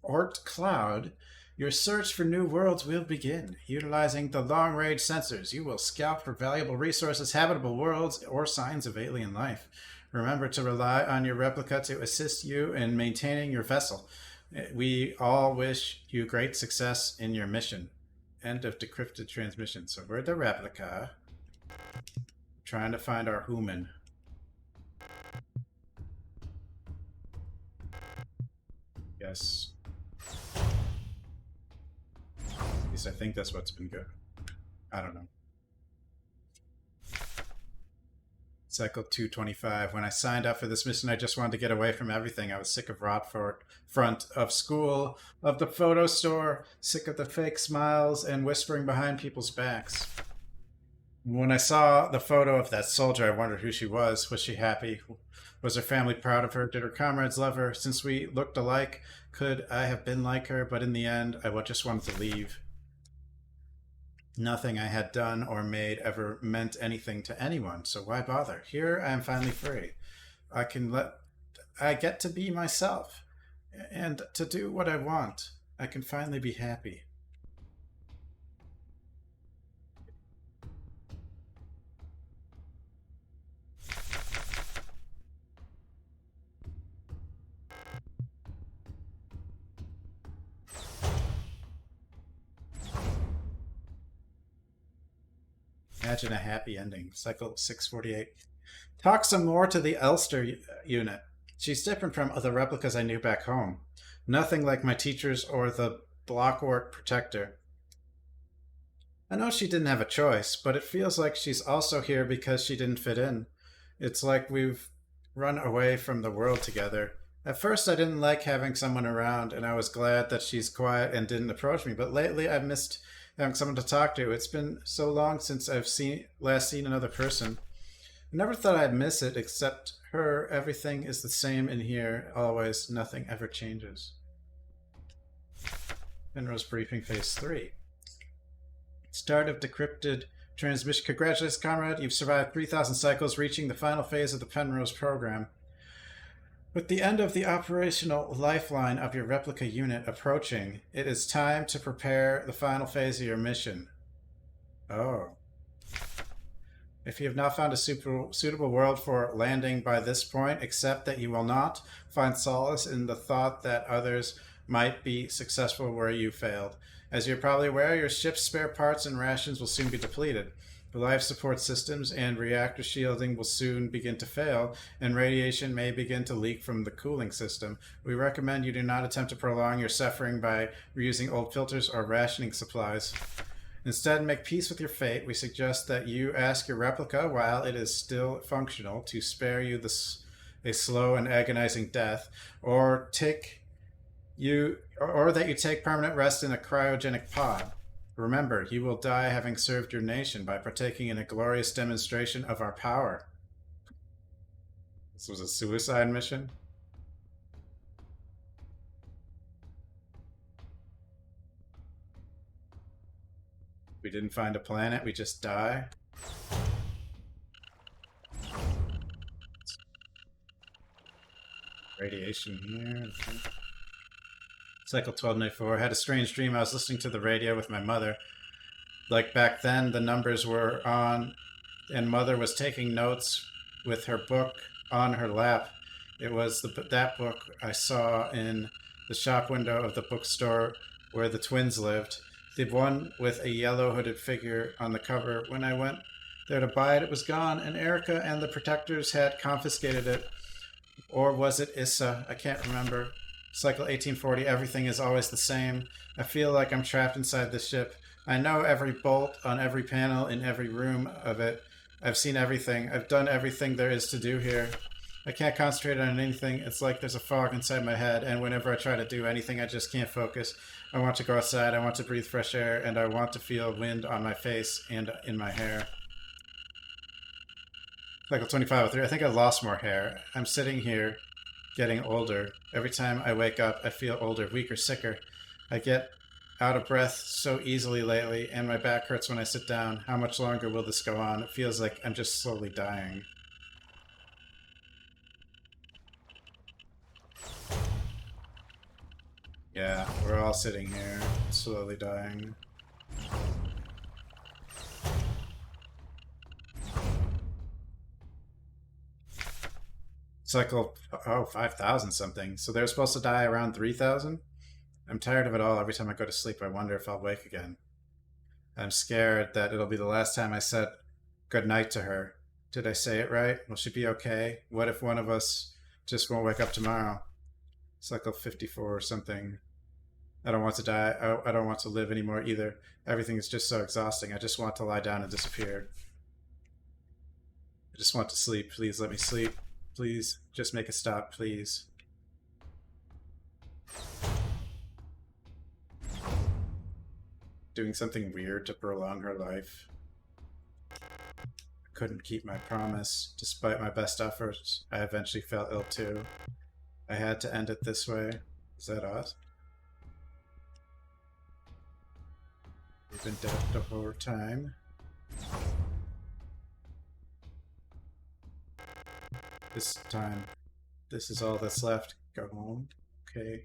Oort cloud, your search for new worlds will begin. Utilizing the long-range sensors, you will scout for valuable resources, habitable worlds, or signs of alien life. Remember to rely on your replica to assist you in maintaining your vessel. We all wish you great success in your mission. End of decrypted transmission. So we're the replica. Trying to find our human. Yes. At least I think that's what's been good. I don't know. Cycle 225. When I signed up for this mission, I just wanted to get away from everything. I was sick of Rotfort, front of school, of the photo store, sick of the fake smiles and whispering behind people's backs. When I saw the photo of that soldier, I wondered who she was. Was she happy? Was her family proud of her? Did her comrades love her? Since we looked alike, could I have been like her? But in the end, I just wanted to leave. Nothing I had done or made ever meant anything to anyone, so why bother? Here I am finally free. I get to be myself, and to do what I want. I can finally be happy. Imagine a happy ending. Cycle 648. Talk some more to the Elster unit. She's different from other replicas I knew back home. Nothing like my teachers or the Blockwork Protector. I know she didn't have a choice, but it feels like she's also here because she didn't fit in. It's like we've run away from the world together. At first I didn't like having someone around, and I was glad that she's quiet and didn't approach me, but lately I've missed having someone to talk to. It's been so long since I've last seen another person. I never thought I'd miss it, except her. Everything is the same in here, always. Nothing ever changes. Penrose Briefing Phase 3. Start of decrypted transmission. Congratulations, comrade. You've survived 3,000 cycles, reaching the final phase of the Penrose program. With the end of the operational lifeline of your replica unit approaching, it is time to prepare the final phase of your mission. Oh. If you have not found a suitable world for landing by this point, accept that you will not find solace in the thought that others might be successful where you failed. As you're probably aware, your ship's spare parts and rations will soon be depleted. The life support systems and reactor shielding will soon begin to fail, and radiation may begin to leak from the cooling system. We recommend you do not attempt to prolong your suffering by reusing old filters or rationing supplies. Instead, make peace with your fate. We suggest that you ask your replica, while it is still functional, to spare you a slow and agonizing death, or that you take permanent rest in a cryogenic pod. Remember, you will die having served your nation by partaking in a glorious demonstration of our power. This was a suicide mission? We didn't find a planet, we just die? Radiation here. Cycle 1294. I had a strange dream. I was listening to the radio with my mother. Like back then, the numbers were on, and Mother was taking notes with her book on her lap. It was that book I saw in the shop window of the bookstore where the twins lived. The one with a yellow hooded figure on the cover. When I went there to buy it, it was gone, and Erica and the protectors had confiscated it. Or was it Issa? I can't remember. Cycle 1840, everything is always the same. I feel like I'm trapped inside this ship. I know every bolt on every panel in every room of it. I've seen everything. I've done everything there is to do here. I can't concentrate on anything. It's like there's a fog inside my head, and whenever I try to do anything, I just can't focus. I want to go outside, I want to breathe fresh air, and I want to feel wind on my face and in my hair. Cycle 2503, I think I lost more hair. I'm sitting here, getting older. Every time I wake up, I feel older, weaker, sicker. I get out of breath so easily lately, and my back hurts when I sit down. How much longer will this go on? It feels like I'm just slowly dying. Yeah, we're all sitting here, slowly dying. Cycle, 5,000 something. So they're supposed to die around 3,000? I'm tired of it all. Every time I go to sleep, I wonder if I'll wake again. I'm scared that it'll be the last time I said goodnight to her. Did I say it right? Will she be okay? What if one of us just won't wake up tomorrow? Cycle 54 or something. I don't want to die. I don't want to live anymore either. Everything is just so exhausting. I just want to lie down and disappear. I just want to sleep. Please let me sleep. Please, just make a stop, please. Doing something weird to prolong her life. I couldn't keep my promise. Despite my best efforts, I eventually fell ill too. I had to end it this way. Is that us? We've been dead the whole time. This time, this is all that's left. Go home. Okay.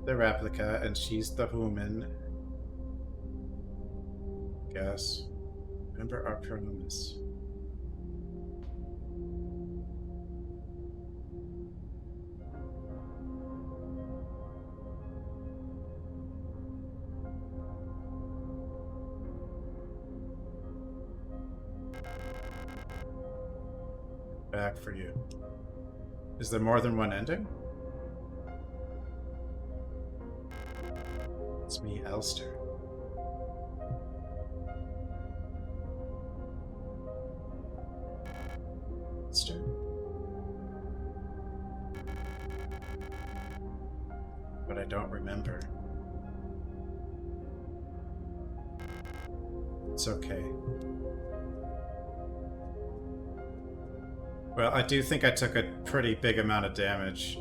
The replica, and she's the human. Guess. Remember our promise. back for you. Is there more than one ending? It's me, Elster. Elster? But I don't remember. It's okay. Well, I do think I took a pretty big amount of damage.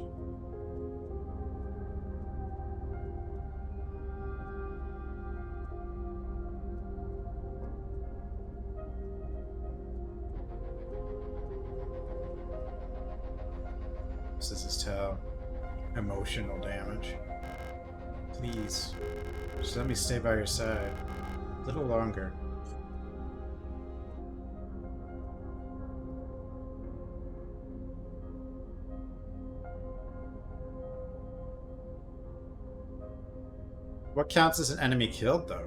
This is his tell. Emotional damage. Please, just let me stay by your side a little longer. What counts as an enemy killed, though?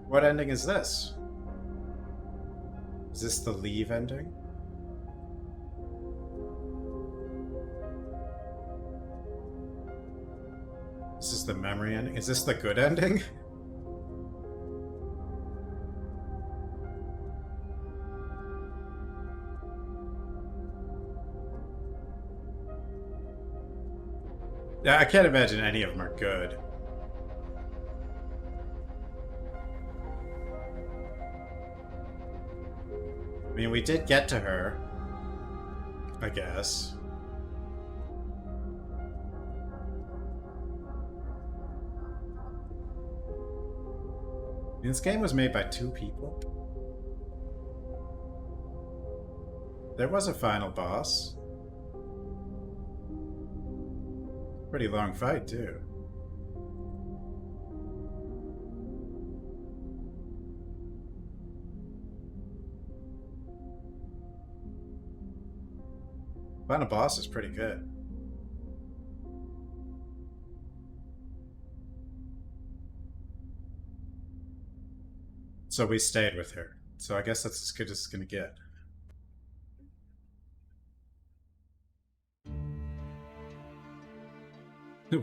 What ending is this? Is this the leave ending? This is the memory ending? Is this the good ending? Yeah, I can't imagine any of them are good. I mean, we did get to her, I guess. I mean, this game was made by 2 people. There was a final boss. Pretty long fight, too. Final boss is pretty good. So we stayed with her. So I guess that's as good as it's gonna get.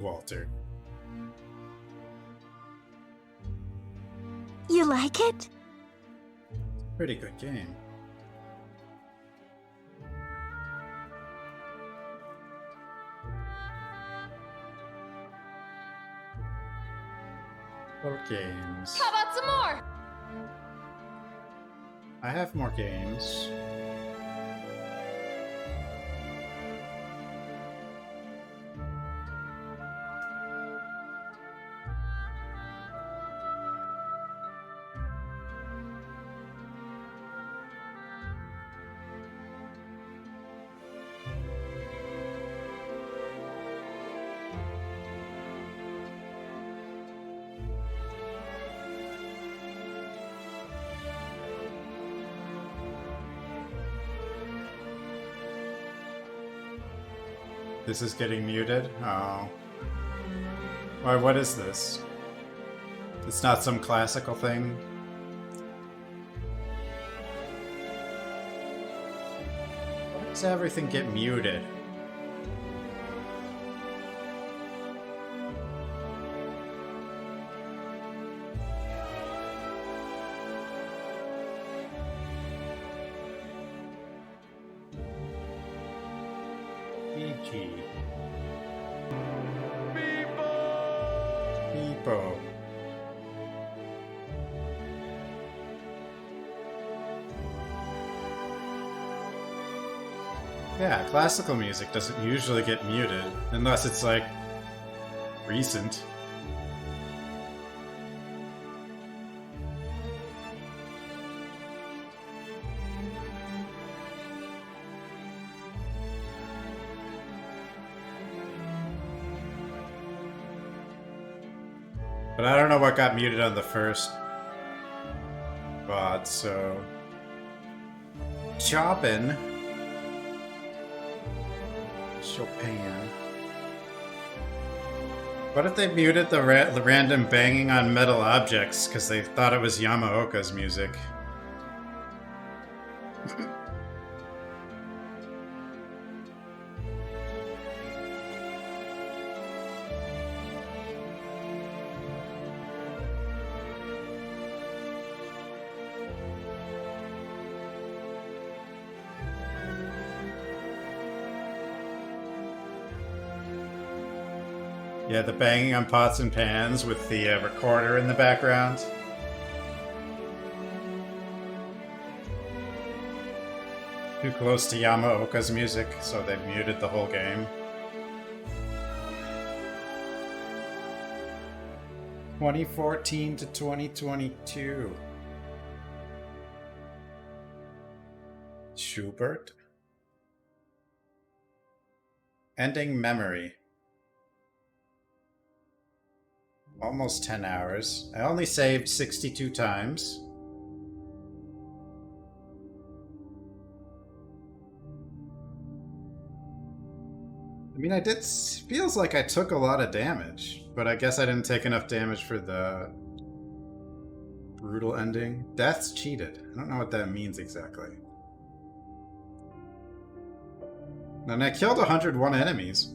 Walter. You like it? Pretty good game. More games. How about some more? I have more games. This is getting muted? Oh. Why, what is this? It's not some classical thing? Why does everything get muted? PG. Beepo. Yeah, classical music doesn't usually get muted, unless it's like recent. But I don't know what got muted on the first VOD, so... Choppin'. Chopin. What if they muted the random banging on metal objects because they thought it was Yamaoka's music? Yeah, the banging on pots and pans with the recorder in the background. Too close to Yamaoka's music, so they've muted the whole game. 2014 to 2022. Schubert. Ending memory. Almost 10 hours. I only saved 62 times. I mean, I did... Feels like I took a lot of damage, but I guess I didn't take enough damage for the brutal ending. Death's cheated. I don't know what that means exactly. And I killed 101 enemies.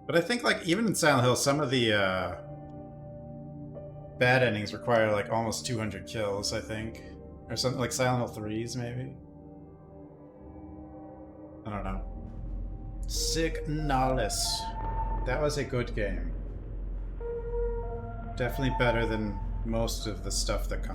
But I think, like, even in Silent Hill, some of the bad endings require, like, almost 200 kills, I think. Or something like Silent Hill 3's, maybe? I don't know. Signalis. That was a good game. Definitely better than most of the stuff that comes.